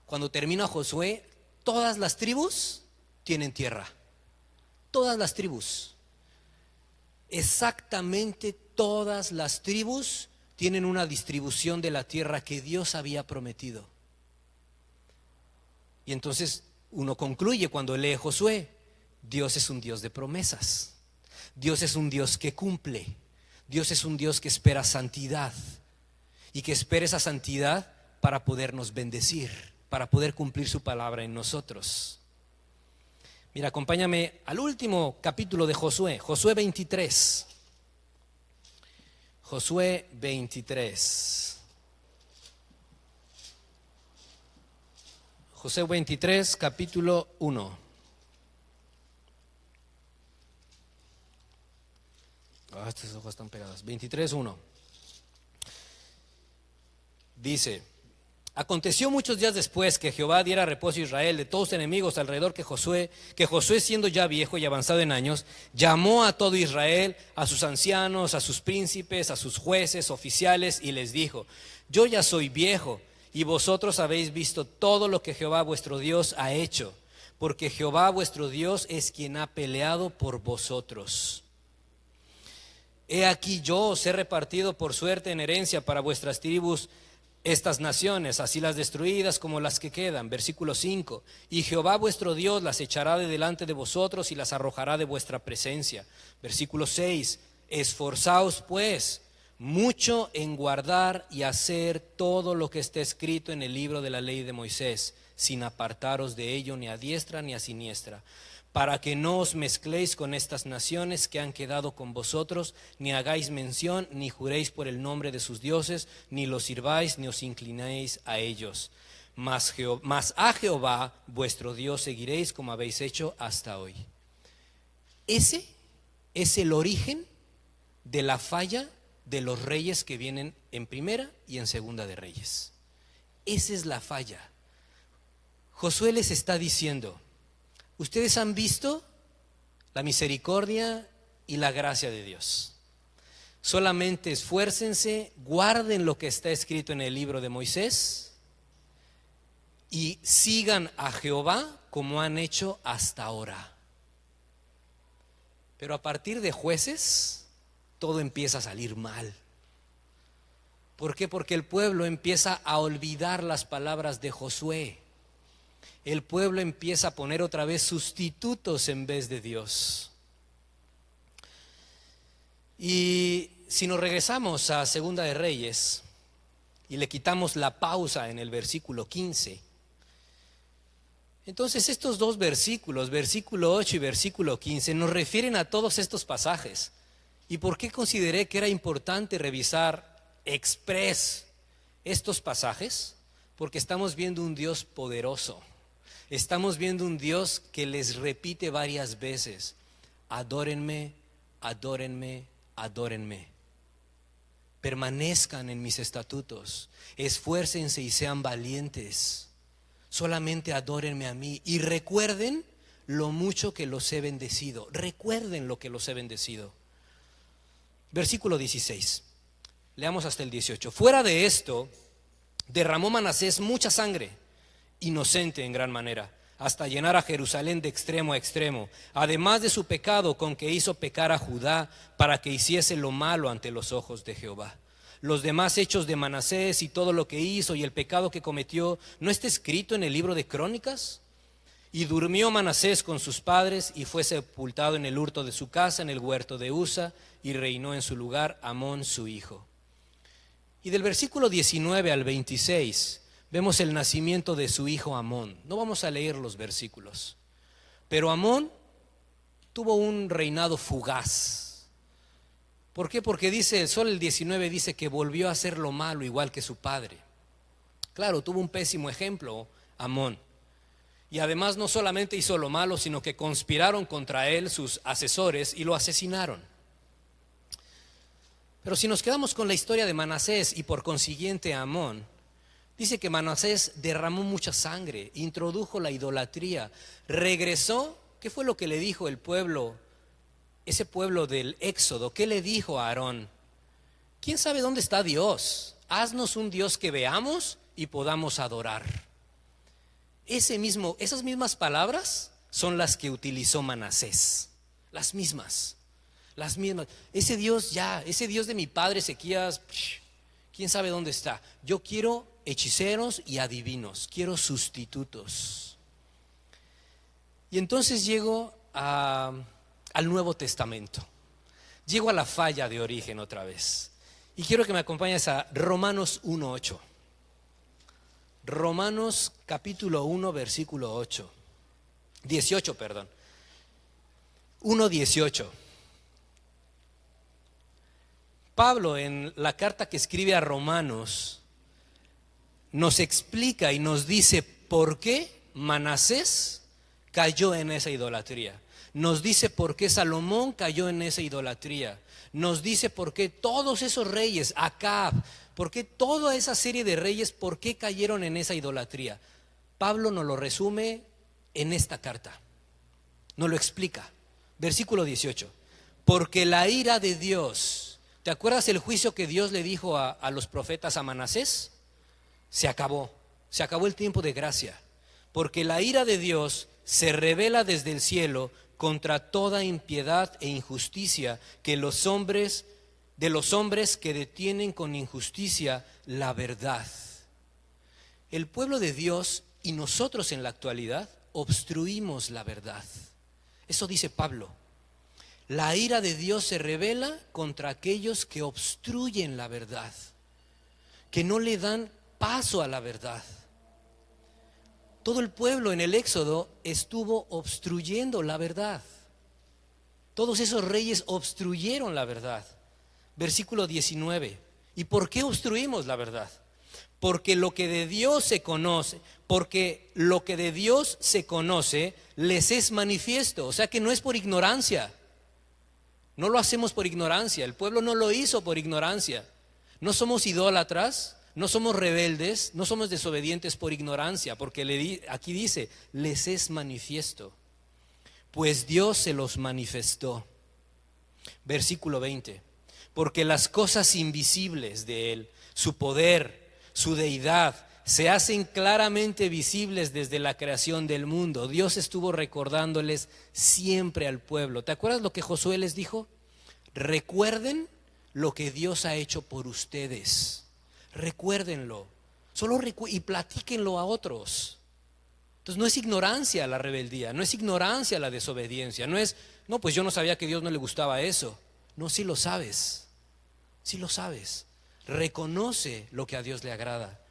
cuando termina Josué, todas las tribus tienen tierra. Todas las tribus. Exactamente todas las tribus tienen una distribución de la tierra que Dios había prometido. Y entonces uno concluye cuando lee Josué: Dios es un Dios de promesas. Dios es un Dios que cumple. Dios es un Dios que espera santidad y que espera esa santidad para podernos bendecir, para poder cumplir su palabra en nosotros. Mira, acompáñame al último capítulo de Josué, Josué 23. Josué 23. Josué 23, capítulo 1. Estas hojas están pegadas. 23:1. Dice: aconteció muchos días después que Jehová diera reposo a Israel de todos sus enemigos alrededor, que Josué siendo ya viejo y avanzado en años, llamó a todo Israel, a sus ancianos, a sus príncipes, a sus jueces, oficiales, y les dijo: yo ya soy viejo, y vosotros habéis visto todo lo que Jehová vuestro Dios ha hecho, porque Jehová vuestro Dios es quien ha peleado por vosotros. He aquí yo os he repartido por suerte en herencia para vuestras tribus estas naciones, así las destruidas como las que quedan. Versículo 5: y Jehová vuestro Dios las echará de delante de vosotros y las arrojará de vuestra presencia. Versículo 6: esforzaos pues mucho en guardar y hacer todo lo que está escrito en el libro de la ley de Moisés, sin apartaros de ello ni a diestra ni a siniestra, para que no os mezcléis con estas naciones que han quedado con vosotros, ni hagáis mención, ni juréis por el nombre de sus dioses, ni los sirváis, ni os inclinéis a ellos. Mas a Jehová vuestro Dios seguiréis, como habéis hecho hasta hoy. Ese es el origen de la falla de los reyes que vienen en primera y en segunda de Reyes. Esa es la falla. Josué les está diciendo: ustedes han visto la misericordia y la gracia de Dios. Solamente esfuércense, guarden lo que está escrito en el libro de Moisés y sigan a Jehová como han hecho hasta ahora. Pero a partir de Jueces, todo empieza a salir mal. ¿Por qué? Porque el pueblo empieza a olvidar las palabras de Josué. El pueblo empieza a poner otra vez sustitutos en vez de Dios. Y si nos regresamos a Segunda de Reyes y le quitamos la pausa en el versículo 15, entonces estos dos versículos, versículo 8 y versículo 15, nos refieren a todos estos pasajes. ¿Y por qué consideré que era importante revisar express estos pasajes? Porque estamos viendo un Dios poderoso. Estamos viendo un Dios que les repite varias veces: adórenme, adórenme, adórenme. Permanezcan en mis estatutos, esfuércense y sean valientes. Solamente adórenme a mí y recuerden lo mucho que los he bendecido. Recuerden lo que los he bendecido. Versículo 16. Leamos hasta el 18. Fuera de esto, derramó Manasés mucha sangre, inocente en gran manera, hasta llenar a Jerusalén de extremo a extremo, además de su pecado con que hizo pecar a Judá, para que hiciese lo malo ante los ojos de Jehová. Los demás hechos de Manasés y todo lo que hizo y el pecado que cometió, ¿no está escrito en el libro de Crónicas? Y durmió Manasés con sus padres y fue sepultado en el hurto de su casa, en el huerto de Usa, y reinó en su lugar Amón su hijo. Y del versículo 19 al 26 vemos el nacimiento de su hijo Amón. No vamos a leer los versículos, pero Amón tuvo un reinado fugaz. ¿Por qué? Porque dice, solo el 19 dice que volvió a hacer lo malo igual que su padre. Claro, tuvo un pésimo ejemplo Amón. Y además no solamente hizo lo malo, sino que conspiraron contra él sus asesores y lo asesinaron. Pero si nos quedamos con la historia de Manasés y por consiguiente Amón, dice que Manasés derramó mucha sangre, introdujo la idolatría, regresó. ¿Qué fue lo que le dijo el pueblo, ese pueblo del Éxodo? ¿Qué le dijo a Aarón? ¿Quién sabe dónde está Dios? Haznos un Dios que veamos y podamos adorar. Esas mismas palabras son las que utilizó Manasés. Las mismas. Ese Dios de mi padre Ezequías, ¿quién sabe dónde está? Yo quiero hechiceros y adivinos, quiero sustitutos. Y entonces llego al Nuevo Testamento. Llego a la falla de origen otra vez. Y quiero que me acompañes a Romanos 1:8. Romanos capítulo 1, versículo 18, perdón. 1:18. Pablo, en la carta que escribe a Romanos, nos explica y nos dice por qué Manasés cayó en esa idolatría. Nos dice por qué Salomón cayó en esa idolatría. Nos dice por qué todos esos reyes, Acab, ¿Por qué toda esa serie de reyes, por qué cayeron en esa idolatría? Pablo nos lo resume en esta carta, nos lo explica. Versículo 18. Porque la ira de Dios, ¿te acuerdas el juicio que Dios le dijo a los profetas a Manasés? Se acabó el tiempo de gracia. Porque la ira de Dios se revela desde el cielo contra toda impiedad e injusticia de los hombres que detienen con injusticia la verdad. El pueblo de Dios y nosotros en la actualidad obstruimos la verdad. Eso dice Pablo. La ira de Dios se revela contra aquellos que obstruyen la verdad, que no le dan paso a la verdad. Todo el pueblo en el Éxodo estuvo obstruyendo la verdad. Todos esos reyes obstruyeron la verdad. Versículo 19. ¿Y por qué obstruimos la verdad? Porque lo que de Dios se conoce, les es manifiesto. O sea que no es por ignorancia. No lo hacemos por ignorancia. El pueblo no lo hizo por ignorancia. No somos idólatras, no somos rebeldes, no somos desobedientes por ignorancia, porque aquí dice, les es manifiesto. Pues Dios se los manifestó. Versículo 20. Porque las cosas invisibles de Él, su poder, su deidad, se hacen claramente visibles desde la creación del mundo. Dios estuvo recordándoles siempre al pueblo. ¿Te acuerdas lo que Josué les dijo? Recuerden lo que Dios ha hecho por ustedes. Recuérdenlo. Y platíquenlo a otros. Entonces no es ignorancia la rebeldía, no es ignorancia la desobediencia, no, pues yo no sabía que a Dios no le gustaba eso. No, sí lo sabes. Sí lo sabes. Reconoce lo que a Dios le agrada,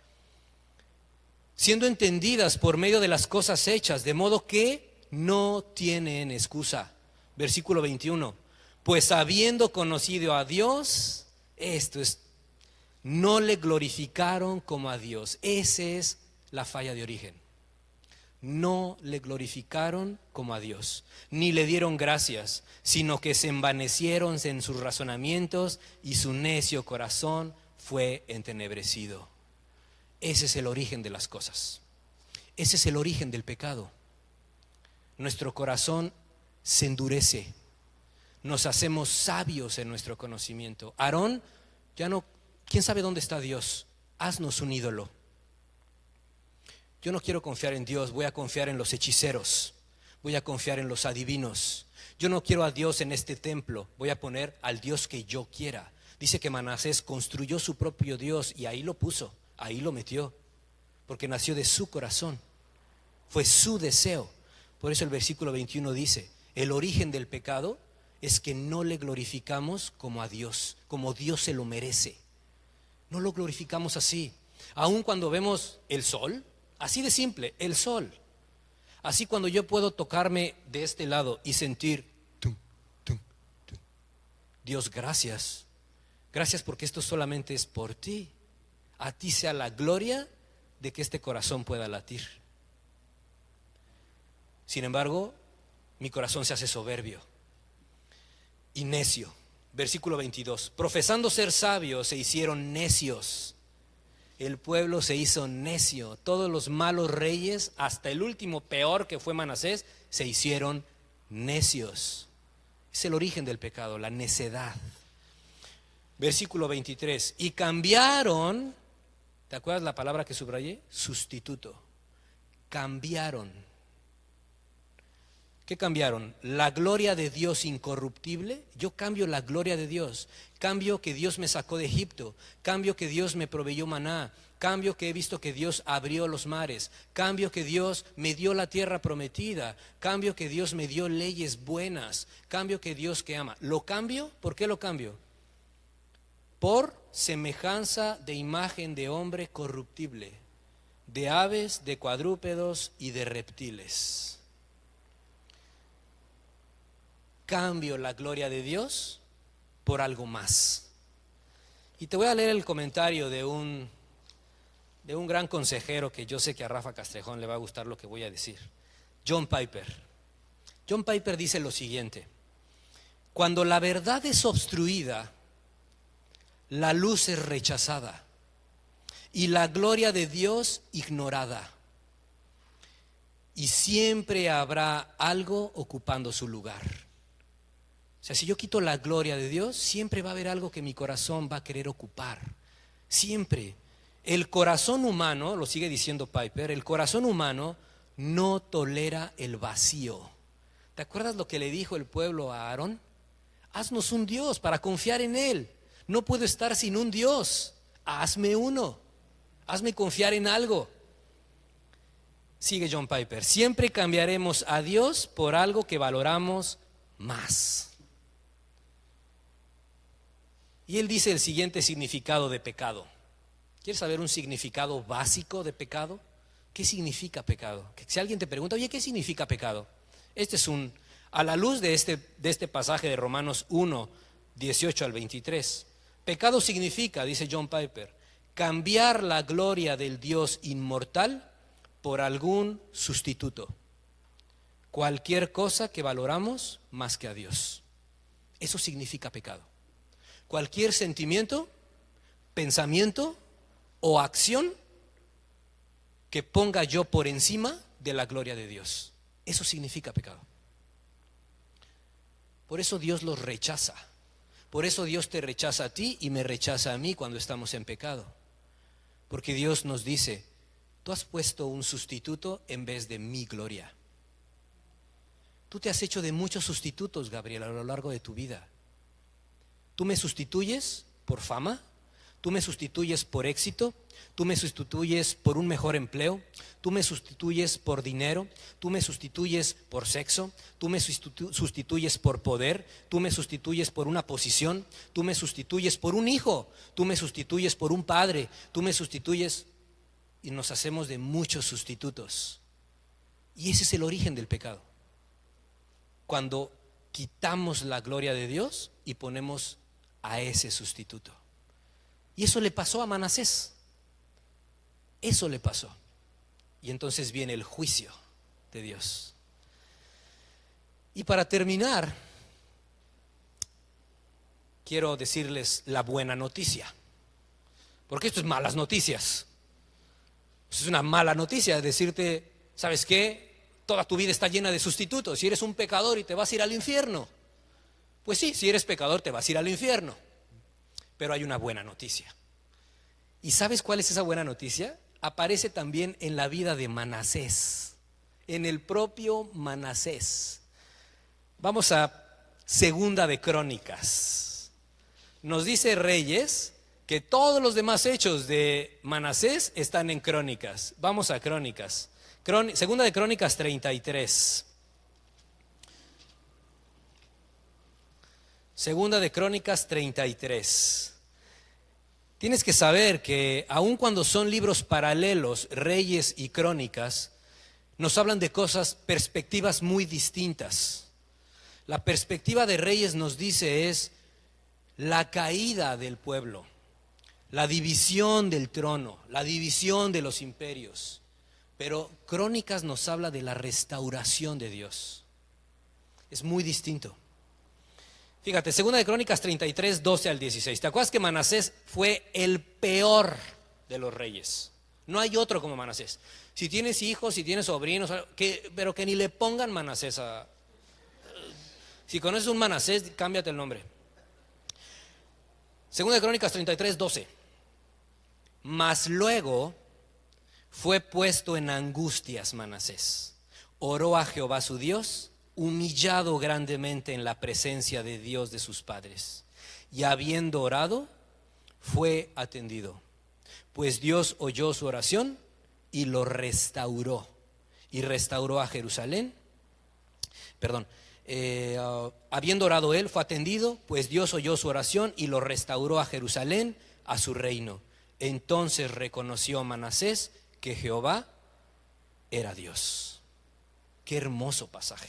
siendo entendidas por medio de las cosas hechas, de modo que no tienen excusa. Versículo 21. Pues habiendo conocido a Dios, no le glorificaron como a Dios. Esa es la falla de origen. No le glorificaron como a Dios, ni le dieron gracias, sino que se envanecieron en sus razonamientos y su necio corazón fue entenebrecido. Ese es el origen de las cosas. Ese es el origen del pecado. Nuestro corazón se endurece. Nos hacemos sabios en nuestro conocimiento. Aarón, ¿quién sabe dónde está Dios? Haznos un ídolo. Yo no quiero confiar en Dios, voy a confiar en los hechiceros, voy a confiar en los adivinos. Yo no quiero a Dios en este templo, voy a poner al Dios que yo quiera. Dice que Manasés construyó su propio Dios y ahí lo puso, ahí lo metió, porque nació de su corazón, fue su deseo. Por eso el versículo 21 dice, el origen del pecado es que no le glorificamos como a Dios, como Dios se lo merece. No lo glorificamos así. Aun cuando vemos el sol, así de simple, el sol. Así cuando yo puedo tocarme de este lado y sentir, tum, tum, tum. Dios, gracias. Gracias porque esto solamente es por ti. A ti sea la gloria de que este corazón pueda latir. Sin embargo, mi corazón se hace soberbio y necio. Versículo 22. Profesando ser sabios, se hicieron necios. El pueblo se hizo necio. Todos los malos reyes, hasta el último peor que fue Manasés, se hicieron necios. Es el origen del pecado, la necedad. Versículo 23. Y cambiaron, ¿te acuerdas la palabra que subrayé? Sustituto. Cambiaron. ¿Qué cambiaron? La gloria de Dios incorruptible. Yo cambio la gloria de Dios. Cambio que Dios me sacó de Egipto. Cambio que Dios me proveyó maná. Cambio que he visto que Dios abrió los mares. Cambio que Dios me dio la tierra prometida. Cambio que Dios me dio leyes buenas. Cambio que Dios que ama. ¿Lo cambio? ¿Por qué lo cambio? Por semejanza de imagen de hombre corruptible, de aves, de cuadrúpedos y de reptiles. Cambio la gloria de Dios por algo más. Y te voy a leer el comentario de un gran consejero que yo sé que a Rafa Castrejón le va a gustar lo que voy a decir. John Piper. John Piper dice lo siguiente: cuando la verdad es obstruida, la luz es rechazada. y la gloria de Dios ignorada. Y siempre habrá algo ocupando su lugar. O sea, si yo quito la gloria de Dios, siempre va a haber algo que mi corazón va a querer ocupar. Siempre. El corazón humano, lo sigue diciendo Piper, el corazón humano no tolera el vacío. ¿Te acuerdas lo que le dijo el pueblo a Aarón? Haznos un Dios para confiar en Él. No puedo estar sin un Dios. Hazme uno. Hazme confiar en algo. Sigue John Piper. Siempre cambiaremos a Dios por algo que valoramos más. Y él dice el siguiente significado de pecado. ¿Quieres saber un significado básico de pecado? ¿Qué significa pecado? Si alguien te pregunta, oye, ¿qué significa pecado? Este es a la luz de este pasaje de Romanos 1, 18 al 23. Pecado significa, dice John Piper, cambiar la gloria del Dios inmortal por algún sustituto. Cualquier cosa que valoramos más que a Dios. Eso significa pecado. Cualquier sentimiento, pensamiento o acción que ponga yo por encima de la gloria de Dios. Eso significa pecado. Por eso Dios los rechaza. Por eso Dios te rechaza a ti y me rechaza a mí cuando estamos en pecado. Porque Dios nos dice, tú has puesto un sustituto en vez de mi gloria. Tú te has hecho de muchos sustitutos, Gabriel, a lo largo de tu vida. Tú me sustituyes por fama, tú me sustituyes por éxito, tú me sustituyes por un mejor empleo, tú me sustituyes por dinero, tú me sustituyes por sexo, tú me sustituyes por poder, tú me sustituyes por una posición, tú me sustituyes por un hijo, tú me sustituyes por un padre, tú me sustituyes, y nos hacemos de muchos sustitutos. Y ese es el origen del pecado. Cuando quitamos la gloria de Dios y ponemos a ese sustituto. Y eso le pasó a Manasés. Eso le pasó. Y entonces viene el juicio de Dios. Y para terminar, quiero decirles la buena noticia. Porque esto es malas noticias. Es una mala noticia decirte, ¿sabes qué? Toda tu vida está llena de sustitutos. Si eres un pecador y te vas a ir al infierno. Pues sí, si eres pecador te vas a ir al infierno. Pero hay una buena noticia. ¿Y sabes cuál es esa buena noticia? Aparece también en la vida de Manasés, en el propio Manasés. Vamos a Segunda de Crónicas. Nos dice Reyes que todos los demás hechos de Manasés están en Crónicas. Vamos a Crónicas. Segunda de Crónicas 33. Segunda de Crónicas 33. Tienes que saber que aun cuando son libros paralelos, Reyes y Crónicas, nos hablan de cosas, perspectivas muy distintas. La perspectiva de Reyes nos dice es la caída del pueblo, la división del trono, la división de los imperios. Pero Crónicas nos habla de la restauración de Dios. Es muy distinto. Fíjate, Segunda de Crónicas 33, 12 al 16. ¿Te acuerdas que Manasés fue el peor de los reyes? No hay otro como Manasés. Si tienes hijos, si tienes sobrinos, pero que ni le pongan Manasés a... Si conoces un Manasés, cámbiate el nombre. Segunda de Crónicas 33, 12. Mas luego fue puesto en angustias Manasés. Oró a Jehová su Dios, humillado grandemente en la presencia de Dios de sus padres. Y habiendo orado, fue atendido. Pues Dios oyó su oración y lo restauró. Y restauró a Jerusalén. Habiendo orado él, fue atendido, pues Dios oyó su oración y lo restauró a Jerusalén, a su reino. Entonces reconoció Manasés que Jehová era Dios. Qué hermoso pasaje.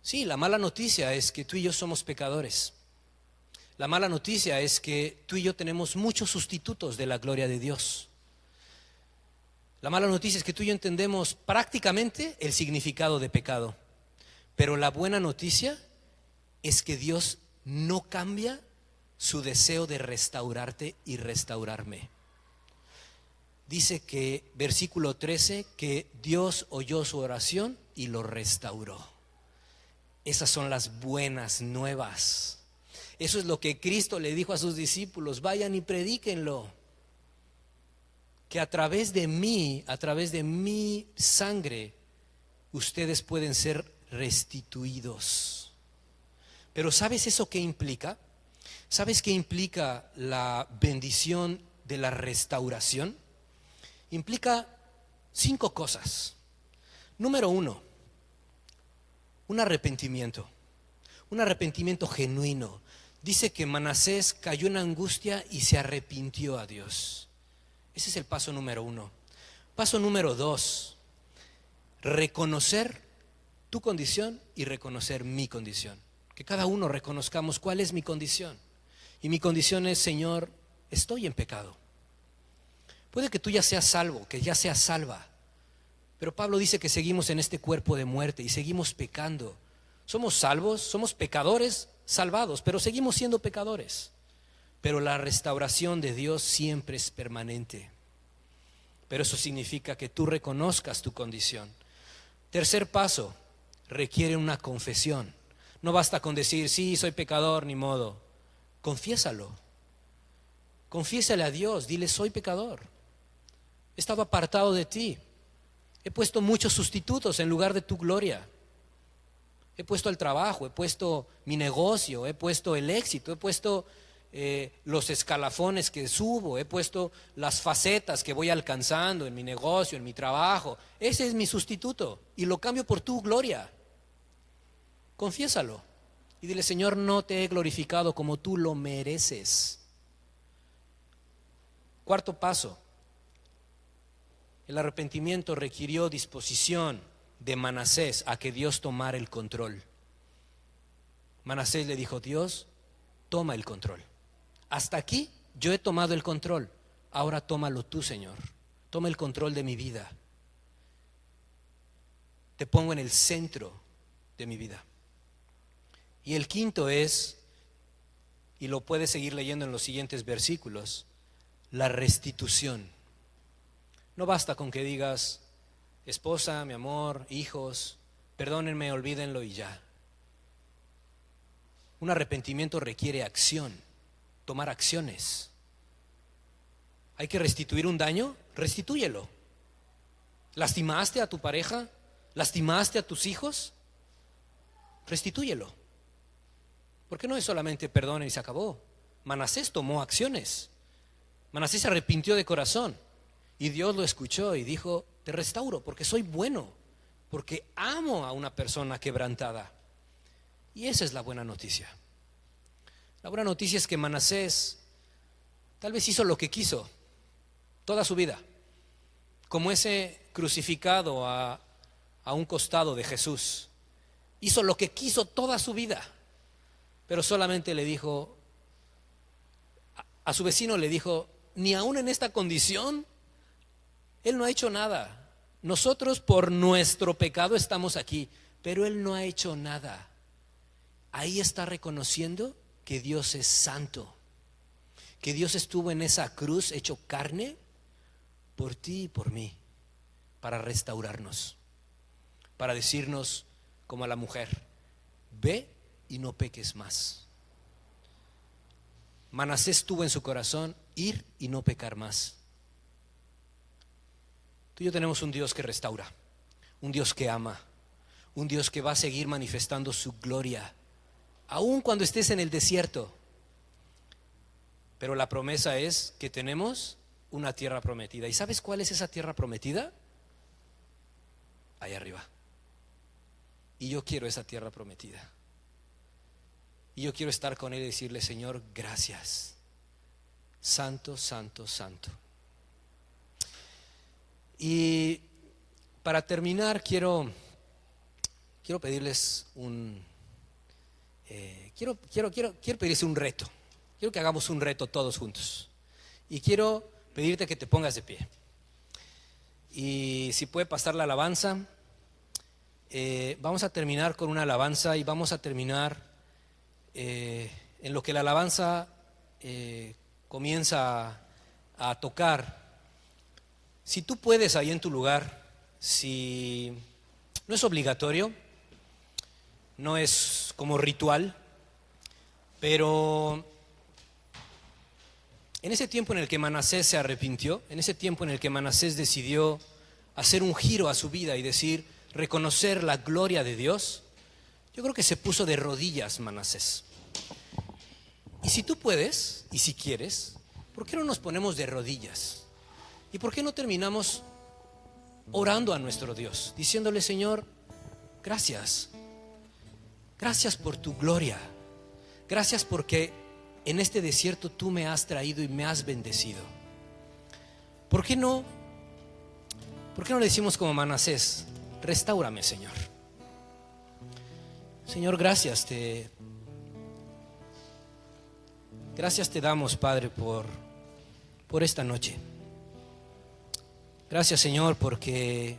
Sí, la mala noticia es que tú y yo somos pecadores. La mala noticia es que tú y yo tenemos muchos sustitutos de la gloria de Dios. La mala noticia es que tú y yo entendemos prácticamente el significado de pecado. Pero la buena noticia es que Dios no cambia su deseo de restaurarte y restaurarme. Dice que, versículo 13, que Dios oyó su oración y lo restauró. Esas son las buenas nuevas. Eso es lo que Cristo le dijo a sus discípulos: vayan y predíquenlo. Que a través de mí, a través de mi sangre, ustedes pueden ser restituidos. Pero ¿sabes eso qué implica? ¿Sabes qué implica la bendición de la restauración? Implica 5 cosas. Número 1, un arrepentimiento genuino. Dice que Manasés cayó en angustia y se arrepintió a Dios. Ese es el paso número 1. Paso número 2, reconocer tu condición y reconocer mi condición. Que cada uno reconozcamos cuál es mi condición. Y mi condición es: Señor, estoy en pecado. Puede que tú ya seas salvo, que ya seas salva, pero Pablo dice que seguimos en este cuerpo de muerte y seguimos pecando. Somos salvos, somos pecadores salvados, pero seguimos siendo pecadores. Pero la restauración de Dios siempre es permanente. Pero eso significa que tú reconozcas tu condición. Tercer paso, requiere una confesión. No basta con decir: sí, soy pecador, ni modo. Confiésalo. Confiésale a Dios, dile: soy pecador. He estado apartado de ti. He puesto muchos sustitutos en lugar de tu gloria. He puesto el trabajo, he puesto mi negocio, he puesto el éxito, he puesto los escalafones que subo, he puesto las facetas que voy alcanzando en mi negocio, en mi trabajo. Ese es mi sustituto y lo cambio por tu gloria. Confiésalo y dile: Señor, no te he glorificado como tú lo mereces. Cuarto paso, el arrepentimiento requirió disposición de Manasés a que Dios tomara el control. Manasés le dijo: Dios, toma el control. Hasta aquí yo he tomado el control, ahora tómalo tú, Señor. Toma el control de mi vida. Te pongo en el centro de mi vida. Y el quinto es, y lo puedes seguir leyendo en los siguientes versículos, la restitución. No basta con que digas: esposa, mi amor, hijos, perdónenme, olvídenlo y ya. Un arrepentimiento requiere acción, tomar acciones. ¿Hay que restituir un daño? Restitúyelo. ¿Lastimaste a tu pareja? ¿Lastimaste a tus hijos? Restitúyelo. Porque no es solamente perdón y se acabó. Manasés tomó acciones. Manasés se arrepintió de corazón y Dios lo escuchó y dijo: te restauro porque soy bueno, porque amo a una persona quebrantada. Y esa es la buena noticia. La buena noticia es que Manasés tal vez hizo lo que quiso toda su vida, como ese crucificado a un costado de Jesús. Hizo lo que quiso toda su vida, pero solamente le dijo a su vecino, le dijo: ni aún en esta condición, él no ha hecho nada. Nosotros por nuestro pecado estamos aquí, pero él no ha hecho nada. Ahí está reconociendo que Dios es santo, que Dios estuvo en esa cruz hecho carne por ti y por mí, para restaurarnos, para decirnos como a la mujer: ve y no peques más. Manasés tuvo en su corazón ir y no pecar más. Tú y yo tenemos un Dios que restaura, un Dios que ama, un Dios que va a seguir manifestando su gloria, aun cuando estés en el desierto. Pero la promesa es que tenemos una tierra prometida. ¿Y sabes cuál es esa tierra prometida? Ahí arriba. Y yo quiero esa tierra prometida. Y yo quiero estar con Él y decirle: Señor, gracias. Santo, santo, santo. Y para terminar quiero pedirles quiero pedirles un reto. Quiero que hagamos un reto todos juntos. Y quiero pedirte que te pongas de pie. Y si puede pasar la alabanza, vamos a terminar con una alabanza y vamos a terminar en lo que la alabanza comienza a tocar. Si tú puedes ahí en tu lugar, si no es obligatorio, no es como ritual, pero en ese tiempo en el que Manasés se arrepintió, en ese tiempo en el que Manasés decidió hacer un giro a su vida y decir, reconocer la gloria de Dios, yo creo que se puso de rodillas Manasés. Y si tú puedes, y si quieres, ¿por qué no nos ponemos de rodillas? ¿Y por qué no terminamos orando a nuestro Dios, diciéndole, Señor, gracias, gracias por tu gloria, gracias porque en este desierto tú me has traído y me has bendecido? ¿Por qué no le decimos como Manasés, restáurame, Señor? Señor, gracias te damos, Padre, por esta noche. Gracias, Señor, porque